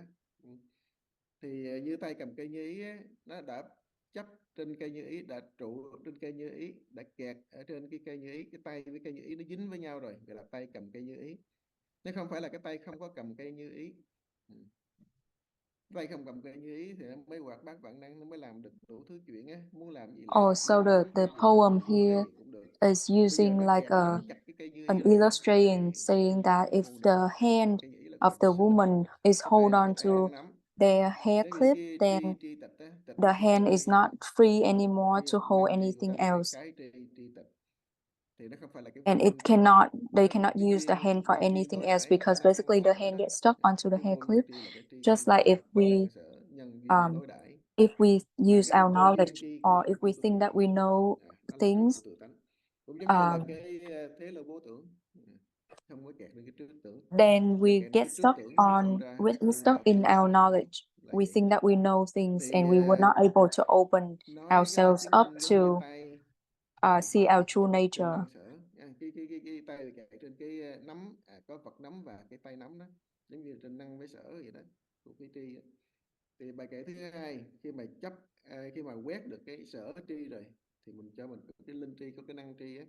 Thì như tay cầm cây như ý á, nó đã chấp trên cây như ý, đã trụ trên cây như ý, đã kẹt ở trên cái cây như ý. Cái tay với cây như ý nó dính với nhau rồi, gọi là tay cầm cây như ý. Nó không phải là cái tay không có cầm cây như ý. Tay không cầm cây như ý thì nó mới hoạt bát vạn năng, nó mới làm được đủ thứ chuyện á, muốn làm gì làm. So the poem here is using like an illustration saying that if the hand of the woman is hold on to their hair clip, then the hand is not free anymore to hold anything else. And they cannot use the hand for anything else because basically the hand gets stuck onto the hair clip. Just like if we use our knowledge or if we think that we know things, then we get stuck in our knowledge. We think that we know things and we were not able to open ourselves up to see our true nature. Cái tay kẹt trên cái nắm, có Phật nắm và cái tay nắm đó, giống như trên năng với sở vậy đó, của cái tri. Thì bài kệ thứ hai, khi mà khi mà quét được cái sở tri rồi thì mình cho mình có cái linh tri, có cái năng tri á.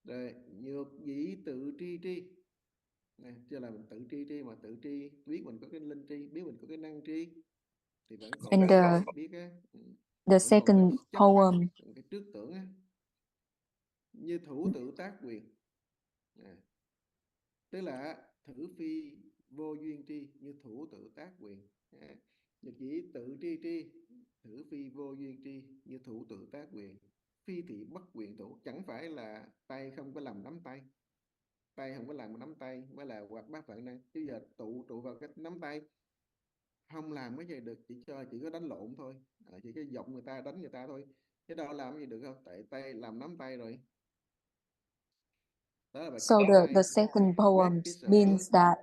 Rồi nhược dĩ tự tri tri này, chứ là mình tự tri mà tự tri biết mình có cái linh tri, biết mình có cái năng tri thì vẫn còn And cái biết á. the second poem, cái trước tưởng á, như thủ tự tác quyền. Tức là thử phi vô duyên tri, như thủ tự tác quyền. Nhật chỉ tự tri tri, thử phi vô duyên tri, như thủ tự tác quyền. Phi thị bất quyền thủ, chẳng phải là tay không có làm nắm tay, tay không có làm nắm tay mới là hoạt bát vạn năng. Chứ giờ trụ vào cái nắm tay không làm cái gì được, chỉ có đánh lộn thôi, chỉ có giọng người ta, đánh người ta thôi, chứ đâu làm gì được không, tại tay làm nắm tay rồi. So the second poem means that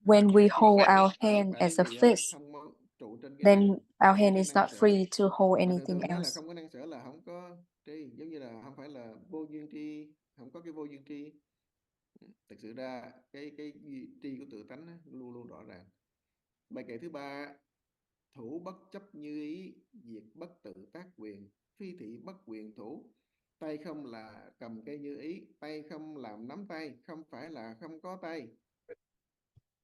when we hold our hand as a fist, then our hand is not free to hold anything else. Không có năng sở là không có tri, giống như là không phải là vô duyên tri, không có cái vô duyên tri. Thực sự ra cái tri của tự tánh luôn luôn rõ ràng. Bài kệ thứ ba, thủ bất chấp như ý, diệt bất tự tác quyền, phi thị bất quyền thủ. Tay không là cầm cây như ý, tay không làm nắm tay, không phải là không có tay.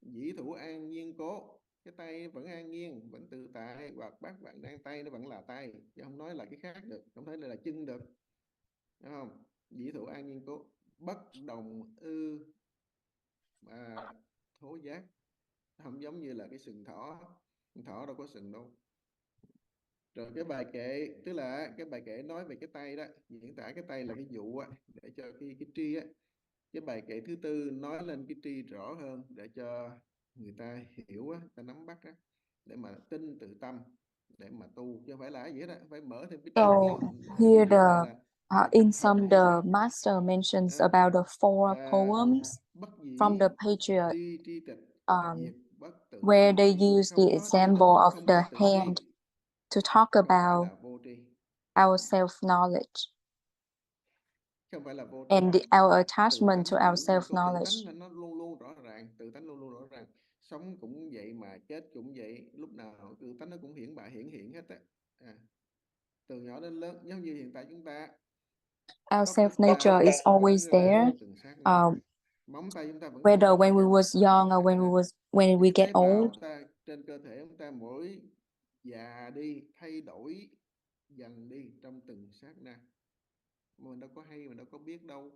Dĩ thủ an nhiên cố, cái tay vẫn an nhiên, vẫn tự tại, hoặc bác bạn đang tay nó vẫn là tay, chứ không nói là cái khác được, không thể là chân được, đúng không? Dĩ thủ an nhiên cố, bất đồng ư thố giác, không giống như là cái sừng thỏ đâu có sừng đâu. Rồi cái bài kệ, tức là cái bài kệ nói về cái tay đó, diễn tả cái tay là cái dụ á, để cho cái tri á. Cái bài kệ thứ tư nói lên cái tri rõ hơn để cho người ta hiểu á, ta nắm bắt á, để mà tin tự tâm, để mà tu, chứ không phải là gì hết á, phải mở thêm cái So here in some the master mentions about the four poems from the patriarch bất tự where they tri. use the example of Không the có tự hand tri, to talk không phải about là vô tri, our self-knowledge không phải là vô tri. and our attachment to our Tự tánh self-knowledge. là nó luôn luôn rõ ràng, tự tánh luôn luôn rõ ràng. Sống cũng vậy mà chết cũng vậy, lúc nào tự tánh nó cũng hiển bại hiện hết á. Từ nhỏ đến lớn, giống như hiện tại chúng ta, Our tóc chúng ta self-nature is always cứ ra there, từng sát na. Móng tay chúng ta vẫn whether còn when we ra was từng young sát or na. when we Những get tế bào old. chúng ta trên cơ thể chúng ta mỗi già đi, thay đổi dần đi trong từng sát na. Mình đâu có hay, mình đâu có biết đâu.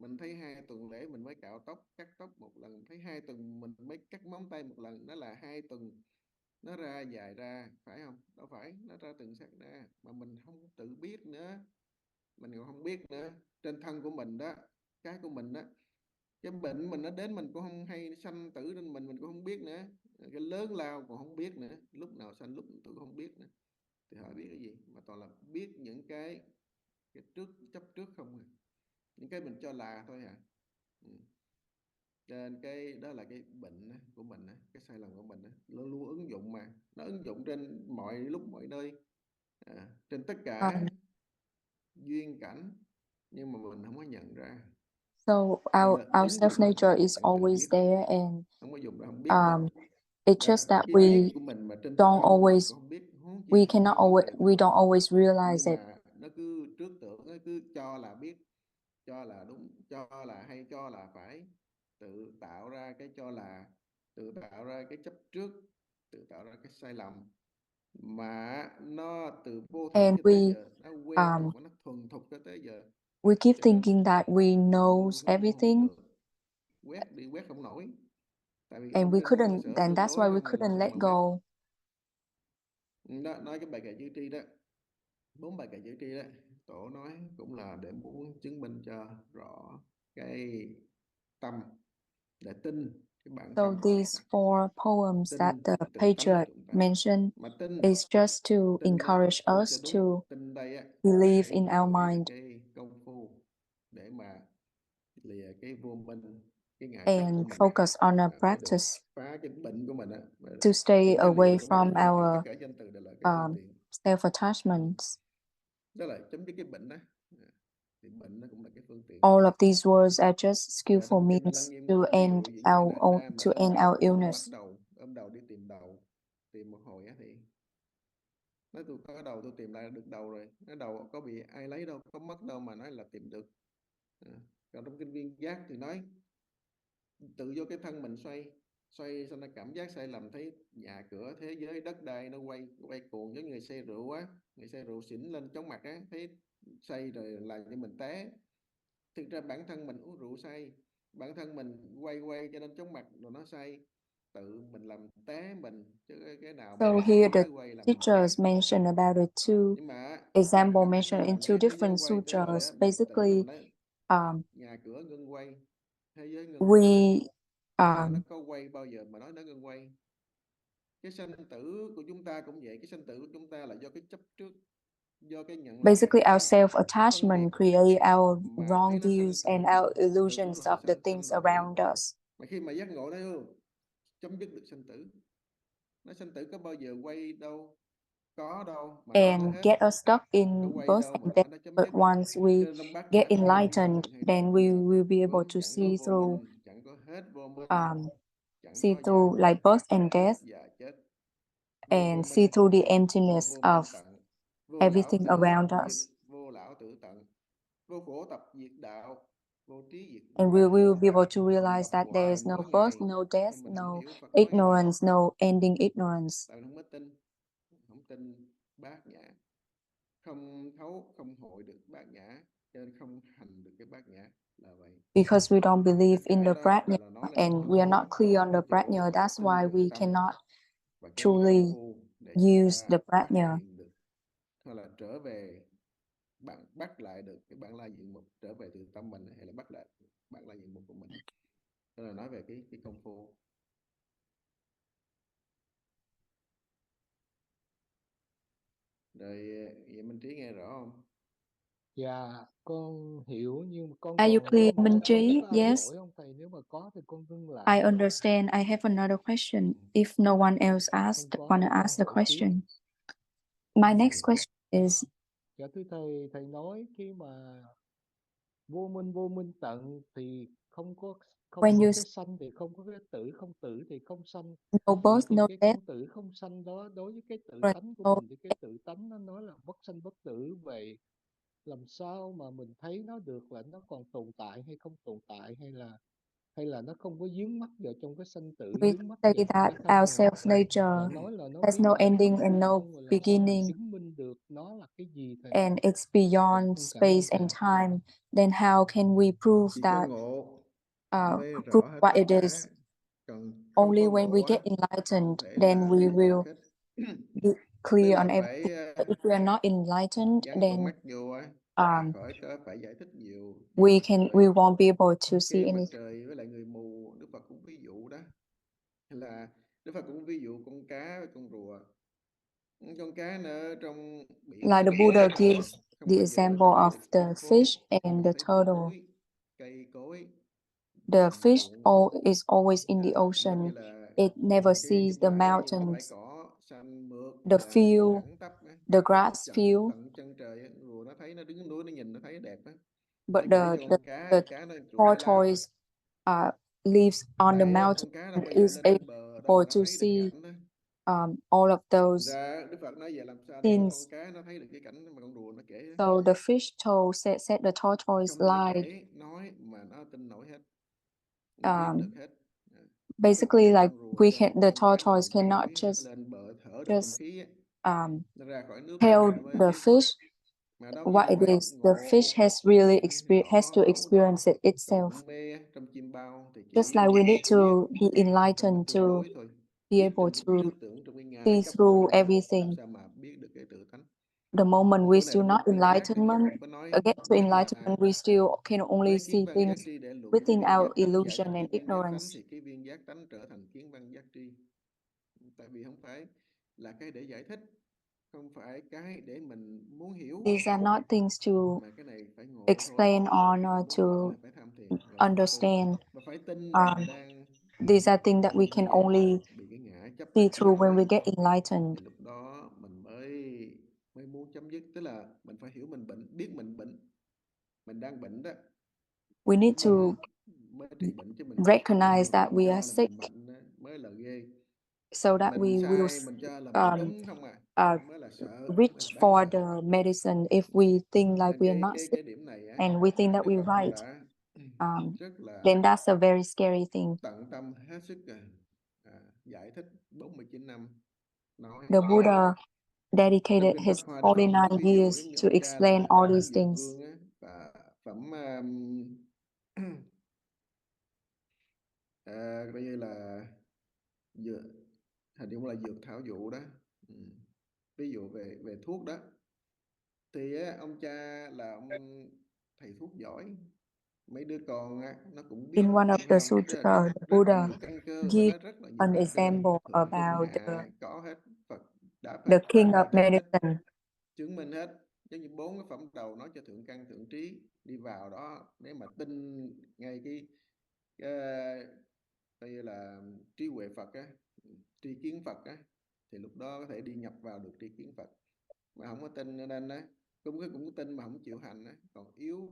Mình thấy 2 tuần lễ mình mới cạo tóc, cắt tóc một lần, thấy 2 tuần mình mới cắt móng tay một lần, đó là 2 tuần nó ra dài ra, phải không? Đâu phải, nó ra từng sát na mà mình không tự biết nữa, mình còn không biết nữa. Trên thân của mình đó, cái của mình đó, cái bệnh mình nó đến mình cũng không hay, sanh tử trên mình cũng không biết nữa, cái lớn lao còn không biết nữa, lúc nào sanh lúc tử không biết nữa. Thì hỏi biết cái gì, mà toàn là biết những cái trước chấp trước không à, những cái mình cho là thôi hả. Trên cái đó là cái bệnh của mình, cái sai lầm của mình, nó luôn ứng dụng, mà nó ứng dụng trên mọi lúc mọi nơi, trên tất cả duyên cảnh, nhưng mà mình không có nhận ra. So our Ứng dụng self-nature is chẳng tự always biết, there, and không có dùng là không biết được. it's just that Cái biết we của mình mà trên don't thân mình always, cũng không biết, we cannot always, we don't always realize nhưng it. mà nó cứ trước tưởng, nó cứ cho là biết, cho là đúng, cho là hay, cho là phải, tự tạo ra cái cho là, tự tạo ra cái chấp trước, tự tạo ra cái sai lầm, mà nó từ vô thức And cho tới giờ, nó quen um, thuộc và nó thuần thục cho tới giờ. we keep Cho nên thinking that we knows không everything, được, quét đi quét không nổi, tại vì and we thông tin cơ couldn't, sở and tương that's đối why we trong mình couldn't không let bằng hết. go. Đó, nói cái bài kệ chữ tri đó, 4 bài kệ chữ tri đó, tổ nói cũng là để muốn chứng minh cho rõ cái tâm, để tin cái bản So thân. these 4 poems Tin that the cái tự tánh của patriarch chúng ta. mentioned Mà tin, is just to tin encourage dịch us cho đúng, to tin đây believe để in our khởi mind cái công phu để mà lìa cái vô minh, cái ngã chấp của and mình, focus on our để được practice phá cái bệnh của mình á. to stay Thì danh hiệu away của nó là from phương tiện, tất our cả danh từ đều là cái phương tiện, self-attachments. đó là chấm dứt cái bệnh đó. Thì bệnh nó cũng là cái phương tiện. All of these words are just skillful Trong kinh means Lăng Nghiêm to ví end dụ như vậy our đó, own, nam to là end our bắt illness. đầu ôm đầu đi tìm đầu, tìm một hồi á, thì nói tôi có đầu tôi tìm lại được đầu rồi, cái đầu có bị ai lấy đâu, có mất đâu mà nói là tìm được. Còn trong kinh Viên Giác thì nói tự do cái thân mình xoay xoay xong nó cảm giác sai lầm, thấy nhà cửa thế giới đất đai nó quay cuồng, giống người say rượu á, người say rượu xỉn lên chóng mặt á, thấy say rồi làm cho mình té. Thực ra bản thân mình uống rượu say, bản thân mình quay cho nên chóng mặt rồi nó say, tự mình làm té mình chứ cái nào mà So here the mới quay làm mình té. teachers mentioned about the two Nhưng mà example khi mentioned in mình two thấy thế giới different quay tới rồi sutras. á, mình tự Basically, mình nói nhà cửa ngưng quay, thế giới ngưng quay, we mà nó có quay bao giờ mà nói nó ngưng quay. Cái sanh tử của chúng ta cũng vậy, cái sanh tử của chúng ta là do cái chấp trước, do cái nhận lầm, basically our phân biệt self-attachment create our mà thấy wrong nó sanh views tử, and our từ đó illusions nó of the sanh things tử. around us. Mà khi mà giác ngộ thấy không, chấm dứt được sanh tử, nó sanh tử có bao giờ quay đâu, có đâu mà nói nó And hết, get us stuck in có quay birth đâu mà and nói death. nó chấm But dứt. once we Cho nên trong bát get nhã không có gì enlightened, thường hay then không, we will be able vốn to chẳng có see vô through, minh, chẳng có hết vô minh, chẳng see có già through like birth and chết, death, già chết, vô and see minh, through the vô emptiness vô of minh tận, vô lão everything tự around diệt, us. vô lão tự tận, vô khổ tập diệt đạo, vô trí diệt And ngã. we will be able to Không realize học that there hoài is no mỗi birth, ngày, no death, nhưng mình không no hiểu Phật nói gì. ignorance, no ending ignorance. Tại mình không có tin, không tin bát nhã, không thấu không hội được bát nhã, cho nên không hành được cái bát nhã, là vậy. Because we don't believe Tất in cả the đó prajna đều là nói lên and cái we are chỗ not clear on the chỗ prajna, that's tin why từ we tâm cannot và cái công truly phu để chúng use ta the phát prajna. hiện được, hay là trở về bắt lại được cái bản la diện mục, trở về từ tâm mình, hay là bắt lại bản la diện mục của mình. Đó là nói về cái công phu. Rồi vậy Minh Trí nghe rõ không? Dạ, con hiểu nhưng mà con Are you còn clear, câu Minh hỏi con Trí? rất là Yes. hỏi ông thầy, nếu mà có thì con ngưng I lại. understand. I have another question. If no one else Không asked, có wanna thì con ask the hỏi tiếp. question. My next question is, Dạ thưa thầy, thầy nói khi mà vô minh tận thì không when có you cái sanh thì không có cái tử, không tử thì không sanh. no Vậy birth, thì no cái death, không tử không sanh đó đối với cái tự tánh của no mình thì cái tự tánh nó nói là bất sanh bất tử, vậy làm sao mà mình thấy nó được là nó còn tồn tại hay không tồn tại, hay là nó không có dướng mắt vào trong cái sanh tử, we dướng mắt say vào trong that cái không our nào, self-nature mà nói là nó has biến no đổi ending không and ngừng no không, rồi làm sao mình beginning, chứng minh được nó là cái gì thầy? and it's Dạ beyond con cảm ơn space thầy. and time, then how can we prove Chỉ có that, ngộ mới prove rõ hết what tất it cả, is? còn không Only có when we ngộ á get không enlightened, thể then nào we biết được will hết. be Tức clear on là everything. phải But if we are not enlightened, gắn con then mắt vô á, um, khỏi có phải giải thích nhiều như we mặt can trời. we won't be able to see Cái mặt anything. trời với lại người mù, Đức Phật cũng ví dụ đó, hay là Đức Phật cũng ví dụ con cá với con rùa. Con cá nó ở trong biển Like nó the Buddha không gives không the bao giờ example nó thấy of được the cây cối, fish and chỉ the thấy được turtle. núi, cây cối, The đồng fish ruộng. is always in the Giống như ocean. là It never cái sees the bãi nhưng mà bãi mountains, cỏ xanh mượt the là field, thẳng tắp á, the tới mức grass field. tận chân trời á, rồi nó thấy, nó đứng núi nó nhìn nó thấy đẹp á. But Nó kể cho con the cá nó trụ Đại La. tortoise lives on the Tại mountain con cá đâu and bao giờ is lên trên bờ đâu mà able nó to thấy được see cảnh đó. all of those Ra Đức Phật nói về làm sao để con scenes. cá nó thấy được cái cảnh mà con rùa nó kể á. So the fish said the tortoise Không thể lied. kể nói mà nó tin nổi hết, nó biết được hết. Basically, like Con rùa we hay là can, một the con cá nó tortoise nằm trên cannot núi, nó just lên bờ thở được không just khí á, um, nó ra khỏi nước tell ra mới the biết fish mà đó what do it phải is. The ngộ. fish has really has Họ to đấu đá experience it trong itself. bụng mê trong chim bao thì Just chỉ like we need biết to be trong enlightened tương to đối thôi, be biết able trong to trừu tưởng, trong cái ngài see cấp bậc through thôi, làm everything. sao mà biết được cái tự tánh. The moment we Chỗ này là still một not cái khác, chứ enlightenment, không có nói get to khác là enlightenment, we still can only lấy kiến see văn giác things tri để luận cái within viên our giác tánh, giải thích illusion cái and viên giác tánh ignorance. thì cái viên giác tánh trở thành kiến văn giác tri. Tại vì không phải là cái để giải thích, không phải cái để mình muốn hiểu, These are not things to mà cái này phải ngộ thôi. explain on or Muốn Phật to là phải tham thiền, là phải tu understand. và phải tin là mình Um, đang these are things that we can only bị cái ngã chấp see cản through when lại, we get enlightened. thì lúc đó mình mới mới muốn chấm dứt. Tức là mình phải hiểu mình bệnh, biết mình bệnh, mình đang bệnh đó, We need to bệnh mới trị bệnh, chứ mình recognize that mình we cho are là sick, mình mạnh đó, mới là ghê. so that Mình we will sai mình cho là mình đúng không mới là sợ, mới là reach đáng for sợ. the medicine if we think like Nên we are not sick cái điểm này á, and we think that Đức we're Phật cũng right. đã rất Then là that's a very scary thing. tận tâm hết sức giải thích 49 năm nói. The Buddha Trong dedicated kinh Pháp His Hoa Đức Phật cũng 49 ví dụ years giống như to ông cha explain là all these Dược things. Vương á, và phẩm coi như là dược, hình như là dược thảo dụ đó. Ví dụ về thuốc đó thì á, ông cha là ông thầy thuốc giỏi, mấy đứa con á, nó cũng biết, In one of phải the không? sutra, the Rất Buddha nhiều căn cơ, phải gives nói rất là nhiều an căn cơ, example thượng trung about hạ có hết. Phật đã the king of giải thích hết, medicine. chứng minh hết. Giống như 4 cái phẩm đầu nói cho thượng căn thượng trí, đi vào đó để mà tin ngay cái coi như là trí huệ Phật á, tri kiến Phật á, thì lúc đó có thể đi nhập vào được tri kiến Phật. Mà không có tin nên á, cũng tin mà không chịu hành á, còn yếu.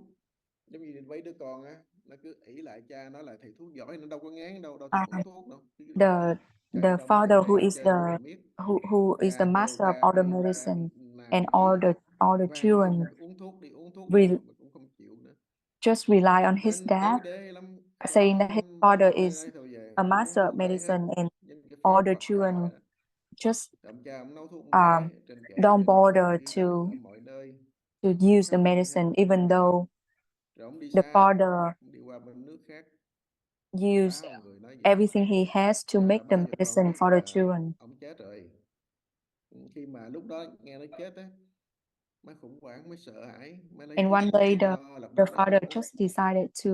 Giống như mấy đứa con á, nó cứ ỷ lại cha nó là thầy thuốc giỏi, nó đâu có ngán đâu thèm uống thuốc đâu, The đâu nó father xài hết trơn rồi biết. who is the Gà kêu master of gà, all the con gà medicine, nào and cũng biết, all the van children xin uống thuốc đi uống thuốc đi re mà cũng không chịu nữa. just rely on his Nên dad, tử đế lắm, saying có that his father ai is nói thôi về a uống master of thuốc tây hết, medicine, and những cái all pháp the Phật children dạy. just Ông cha ông nấu thuốc um, mê trên kệ don't trên bother giường, đi khắp to mọi nơi, use the khắp nơi hết. medicine, even though Rồi ông đi the xa, father ông đi qua bên nước khác, use báo người nói vậy. everything he has to make the Bao giờ con medicine biết for the là children. ông chết rồi. Khi mà lúc đó nghe nói chết á, mới khủng hoảng, mới sợ hãi, mới lấy And thuốc one uống day lý do là the bắt đầu father uống. just decided to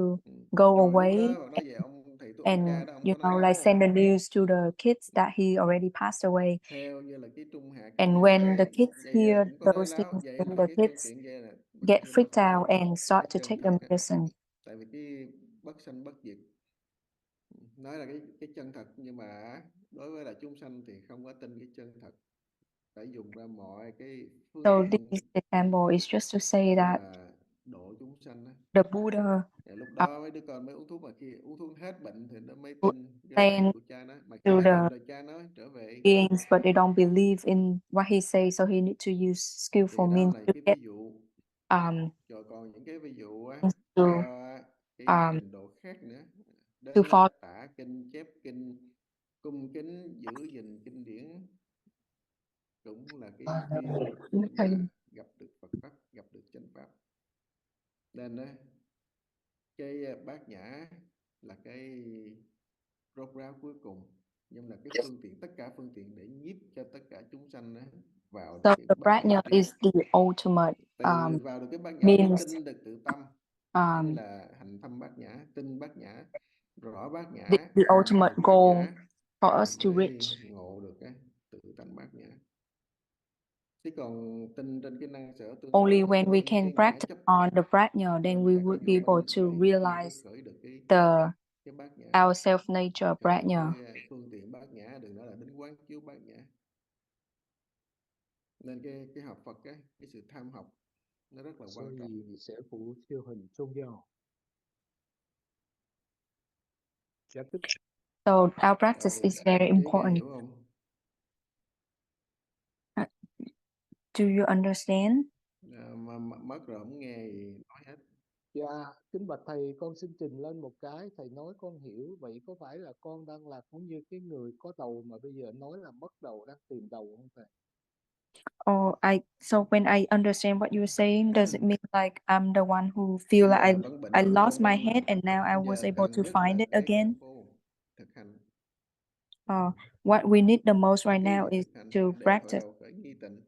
go Rồi lúc away đó nói về ông thầy thuốc, ông and, cha đó, ông you có nói know, like đâu. send the news to the kids that he already passed away. Theo như là cái trung hạ căn And nhân when the cái kids vậy hear cũng có hơi those láo things, vậy then thôi, the cái câu kids chuyện vậy là get freaked out and start to chân take thật the á. medicine. Tại vì cái bất sanh bất diệt nói là cái chân thật, nhưng mà đối với là chúng sanh thì không có tin cái chân thật, phải dùng ra mọi cái phương So tiện this example is just to say để that mà độ chúng sanh á. the Buddha Lúc đó mấy đứa con mới uống thuốc, mà khi uống thuốc hết bệnh thì nó mới would tin cái lời explain của cha nó, mà khi to hết the bệnh rồi cha nó trở về. beings, but they don't believe in what he says, so he need to use Thì skillful đó means là to cái get ví dụ, um rồi còn những cái ví dụ á, to cho cái trình độ khác nữa. to Đến follow. tả kinh, chép kinh, cung kính, giữ gìn kinh điển cũng là cái duyên để mà gặp được Phật pháp, gặp được chánh pháp. Nên á, cái bát nhã là cái rốt ráo cuối cùng, nhưng là cái phương tiện, tất cả phương tiện để nhiếp cho tất cả chúng sanh á, vào So cái the bát nhã prajna trước. is the ultimate Từ vào được cái bát nhã, means tin được tự tâm, như là hành thâm bát nhã, tin bát nhã, rõ bát nhã, the hành ultimate được bát goal nhã, for us to mới reach. ngộ được cái tự tánh bát nhã. Chứ còn tin trên cái năng sở tương ưng Only thì when we những can cái ngã practice chấp on the prajna, then we các cái would be thông able minh to mới được realize khởi được the cái bát nhã. our self-nature Khởi được prajna. cái phương tiện bát nhã, đừng nói là đến quán chiếu bát nhã. Nên cái học Phật cái sự tham học nó rất là quan trọng. 所以舍苦就很重要。Dạ, So our practice is very Trí nghe important. hiểu không? Do you understand? Mà mất rồi không nghe gì nói hết. Dạ, kính bạch thầy, con xin trình lên một cái. Thầy nói con hiểu, vậy có phải là con đang là cũng như cái người có đầu mà bây giờ nói là mất đầu, đang tìm đầu không thầy? So when I understand what you're saying, does it mean like I'm the one who feel Bây like giờ vẫn bệnh I của lost con my tim mà. head and now I Bây was giờ able to cần nhất find là it cái công again? phu thực hành. What we need the most right Cái now is thực hành to đề thoại practice. đầu khởi nghi tịnh.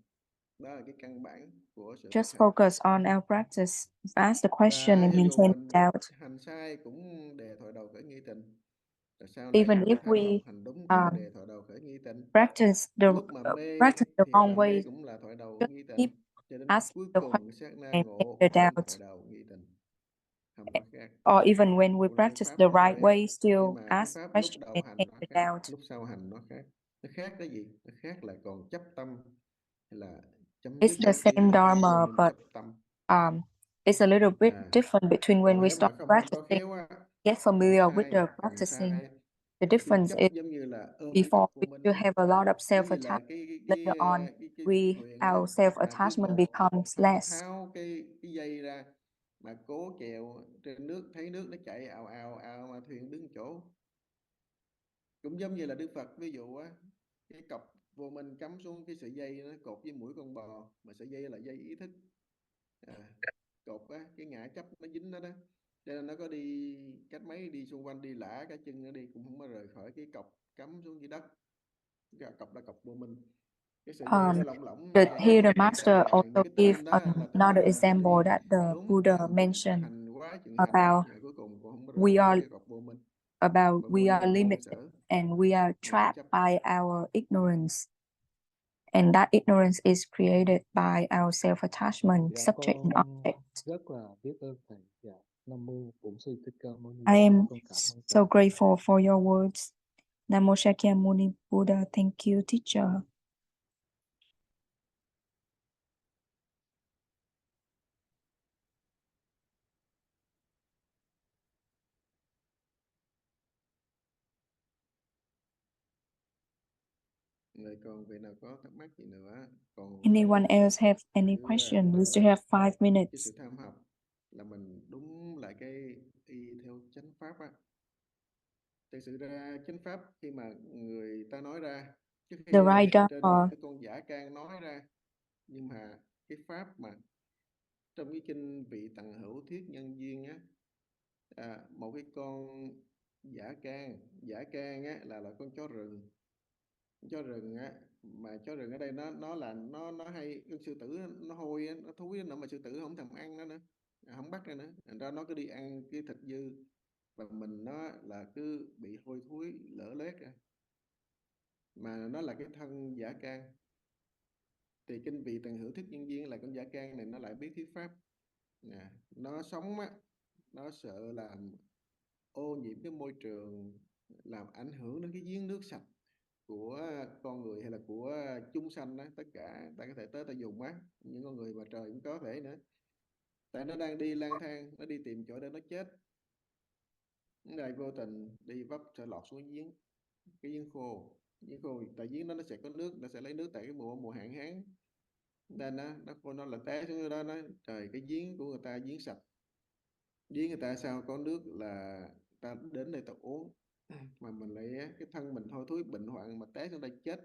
Đó là cái căn bản của sự Just thực hành. focus on our practice. Ask the question Và and cho dù maintain mình doubt. hành sai cũng đề thoại đầu khởi nghi tịnh. Rồi sau này Even có if tham we học hành đúng cũng đề thoại đầu khởi nghi tịnh. Lúc mà mê practice the thiệt wrong là mê way, cũng là thoại đầu just nghi keep tịnh. Cho đến asking cuối the question cùng sát na and ngộ the cũng doubt. thoại đầu nghi tịnh. Không có khác. Or even when we Cũng là cái practice pháp the cũng right vậy á. way, still Nhưng mà cái ask pháp lúc question đầu and hành maintain nó the khác, doubt. lúc sau hành nó khác. Nó khác cái gì? Nó khác là còn chấp tâm hay là chấm It's dứt the same cái dharma, vô minh but chấp tâm. it's a little bit different between when Còn we nếu mà start không có practicing, khéo á, get hành familiar with sai, the hành practicing. sai, The chưa difference chấp is giống như là ôm cái before cọc vô we minh still á. have a lot of Giống như là self-attachment. Later on, cái thuyền á, our cái self-attachment cột becomes không less. tháo cái dây ra, mà cố chèo trên nước, thấy nước nó chạy ào ào ào mà thuyền đứng chỗ. Cũng giống như là Đức Phật ví dụ á, cái cọc vô minh cắm xuống cái sợi dây nó cột với mũi con bò, mà sợi dây là dây ý thức. Cột á, cái ngã chấp nó dính nó đó, cho nên nó có đi cách mấy, đi xung quanh, đi lả cả chân nó đi cũng không có rời khỏi cái cọc cắm xuống dưới đất. Cái cọc là cọc vô minh. Cái sợi dây nó lỏng lỏng, nó chạy Here the chạy master hoài. also Cái give tâm đó là tâm another mà nó example đi that the bướm Buddha bám, nó mentioned hành quá chừng hành, about và cuối cùng cũng không có rời we khỏi are cái cọc vô minh. we are Là vô limited sở, and we are ngã trapped chấp. by our ignorance. And that ignorance is created by our self-attachment, dạ, subject and con object. rất là biết ơn thầy. Dạ, Nam mô Bổn Sư Thích Ca Mâu Ni I Phật. am Con cảm ơn so thầy. grateful for your words. Namo Shakyamuni Buddha. Thank you, teacher. Người còn vị nào có thắc mắc gì nữa? Còn Anyone else have any cứ question? We still have 5 cái minutes. sự tham học là mình đúng lại cái y theo chánh pháp á. Thực sự ra chánh pháp khi mà người ta nói ra, trước khi The right trên Dharma. cái con giả can nói ra, nhưng mà cái pháp mà trong cái kinh vị tầng hữu thuyết nhân duyên á, một cái con giả can á là con chó rừng. Chó rừng á, mà chó rừng ở đây nó là nó hay, con sư tử nó hôi á, nó thúi nó, mà sư tử không thèm ăn nó nữa, không bắt ra nữa, thành ra nó cứ đi ăn cái thịt dư, và mình nó là cứ bị hôi thối lở lét ra, mà nó là cái thân giả can. Thì kinh vị tầng hữu thức nhân duyên là con giả can này nó lại biết thuyết pháp, nó sống á, nó sợ làm ô nhiễm cái môi trường, làm ảnh hưởng đến cái giếng nước sạch của con người hay là của chúng sanh đó, tất cả ta có thể tới ta dùng á, những con người mà trời cũng có thể nữa, tại nó đang đi lang thang, nó đi tìm chỗ để nó chết, rồi vô tình đi vấp sẽ lọt xuống giếng, cái giếng khô, tại giếng đó nó sẽ có nước, nó sẽ lấy nước tại cái mùa hạn hán, nên nó là té xuống đó, nó trời cái giếng của người ta giếng sạch, giếng người ta sao có nước là ta đến đây ta uống, mà mình lại cái thân mình thôi thối bệnh hoạn mà té xuống đây chết.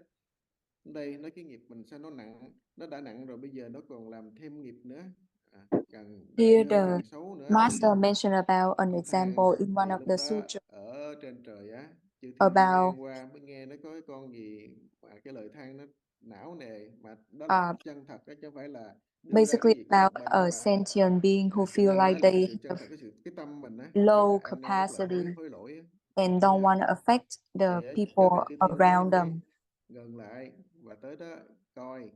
Đây nói cái nghiệp mình sao nó nặng, nó đã nặng rồi bây giờ nó còn làm thêm nghiệp nữa, càng Here dơ the càng xấu nữa. master mentioned about an example in one Thì of lúc the đó sutras ở trên trời á, chư thiên đi about ngang qua mới nghe nó có cái con gì mà cái lời than nó não nề, mà đó là chân thật đó, chứ không phải là đưa ra cái basically gì cái about bệnh a mà sentient being who cho nên feel like là cái they sự chân have thật, cái tâm mình á, có low khả năng rất là capacity hối lỗi á. and don't want to affect the Thì các vị people chư thiên mới around them. gần lại và tới đó coi,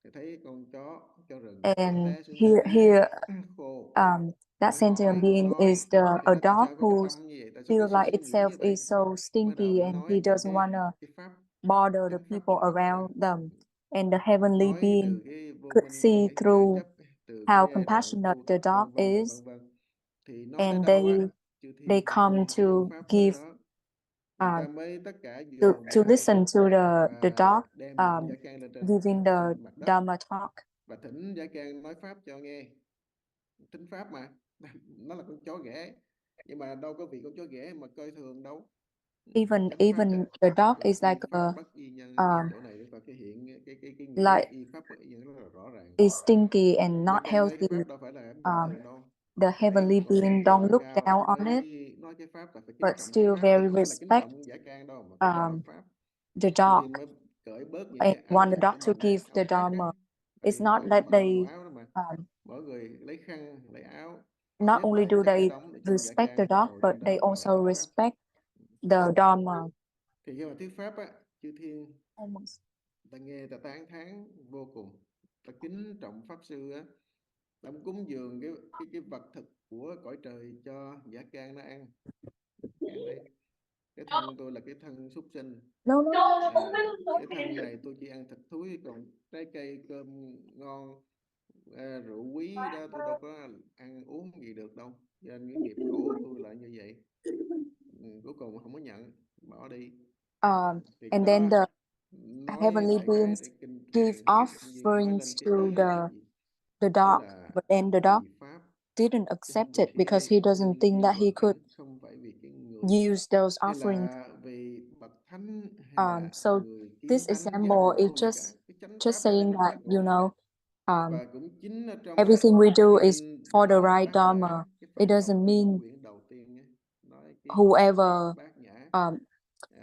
thì thấy con chó rừng nó And té xuống cái here giếng khô, that nó sentient hói being nói, is thì a nó tại dog sao có cái who tâm như vậy, tại sao feel cái sự like suy nghĩ itself như vậy, is so bắt đầu stinky nó and he nói doesn't want to cái pháp bother the chánh pháp people của Phật around them. And the heavenly nói being từ cái vô could minh, từ see cái ngã through chấp, từ how cái đoạn compassionate tu the tập dog vân vân và is, vân vân. Thì nói tới and đâu á, chư they thiên come cái phương to pháp tới give đó, người ta uh, mới tất cả to dồn lại listen to the và dog đem những giả can lên trên giving the mặt đất Dharma talk. và thỉnh giả can nói pháp cho nghe. Thính pháp mà nó là con chó ghẻ, nhưng mà đâu có vì con chó ghẻ mà coi thường đâu. Even Chánh pháp the dog là is y like pháp bất y nhân, chỗ này nó cái hiện cái nghĩa like y pháp bất y nhân rất là rõ ràng. is stinky and Giả not can nói cái healthy. pháp đâu phải là bình thường đâu. The heavenly Còn being rất don't là look cao, down on it, nói cái pháp là phải kính but trọng cái still pháp, chứ very không phải là kính respect trọng giả can đâu, mà kính trọng pháp. the Chư dog thiên mới cởi bớt những and cái want áo the dog của to mình, give áo the khoác á, Dharma. tại It's vì not cởi that cái they áo đó mà mỗi người lấy khăn lấy áo not xếp only lại do chất they đống để xin giả respect the can dog, ngồi but trên they đó và also thuyết pháp. respect the Dharma. Thì khi mà thuyết pháp á, chư thiên ta nghe ta tán thán vô cùng, ta kính trọng pháp sư á, ta muốn cúng dường cái vật thực của cõi trời cho giả can nó ăn. Ăn đây, cái thân tôi là cái thân súc sinh, cái thân này tôi chỉ ăn thịt thúi, còn trái cây cơm ngon, rượu quý đó tôi đâu có ăn uống gì được đâu, cho nên cái nghiệp khổ của tôi là như vậy. Cuối cùng không có nhận, bỏ đi. Thì cái and then đó the nói heavenly đại khái beings để kinh give truyền nhân duyên nói lên offerings cái to ý là gì? the Ý dog, là but then the dog vì pháp didn't chứ accept không vì it because he doesn't thiên think nhiên that he hoàn could cảnh, không phải vì cái người use those hay offerings. là vì bậc thánh hay là So người kiến this thánh giả example mù, is không gì cả. Cái chánh just pháp này đem saying đến that, giác ngộ. Và cũng chính ở trong everything we do is kinh for the right Bát Dharma. Nhã, cái It phẩm doesn't đầu mean quyển đầu tiên nói cái whoever pháp Bát Nhã.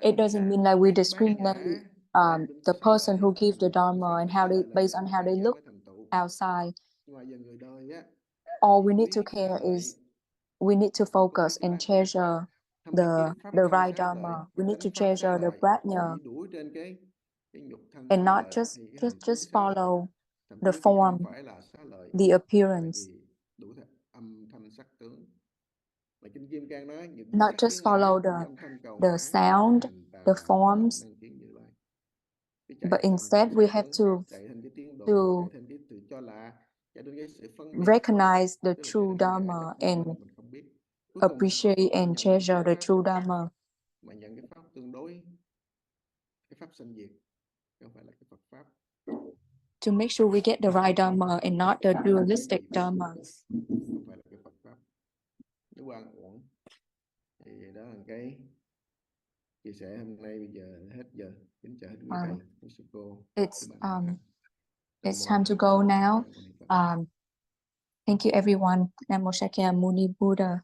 it doesn't mean like we Cái Bát discriminate Nhã đem đến the xá person lợi, who gives the người tu Dharma pháp and mới how xá they lợi là based người on tu how tại they gia look mới thành tựu. outside. Nhưng mà giờ người đời á, All we need to quý xá care lợi, is we need to không có biết focus cái and Bát Nhã, treasure không biết cái pháp thân right xá lợi, Dharma. cái We need to chánh pháp xá treasure the lợi, mà Prajna chỉ đuổi trên cái nhục thân and xá not lợi, just thì cái hành just tướng xá lợi, follow thậm the chí khi không form, phải là xá lợi, the tại appearance. vì đủ theo âm thanh sắc tướng. Mà Kinh Kim Cang nói những Not sắc just kiến ngã, follow những âm thanh cầu the ngã, sound, hành tà the bà, forms, năng kiến Như Lai. Cái but chạy theo âm thanh instead sắc we have tướng, to chạy theo cái tiếng đồn, to chạy theo cái tự cho là, chạy theo cái sự phân biệt, recognize the tức là chạy true theo cái ngã Dharma chấp của and mình không biết. Cuối cùng appreciate không and nhận được treasure chánh the pháp, true Dharma. mà nhận cái pháp tương đối, cái pháp sanh diệt, không phải là cái Phật pháp. To make sure we get the right Dharma and not the dualistic Dharma. Không phải là cái Phật pháp. Nếu quan uổng. Thì đó là cái chia sẻ hôm nay. Bây giờ hết giờ. Kính chào hết quý thầy, quý sư cô, quý bạn đạo khác. It's time to go now. Thank you everyone. Namo Shakyamuni Buddha.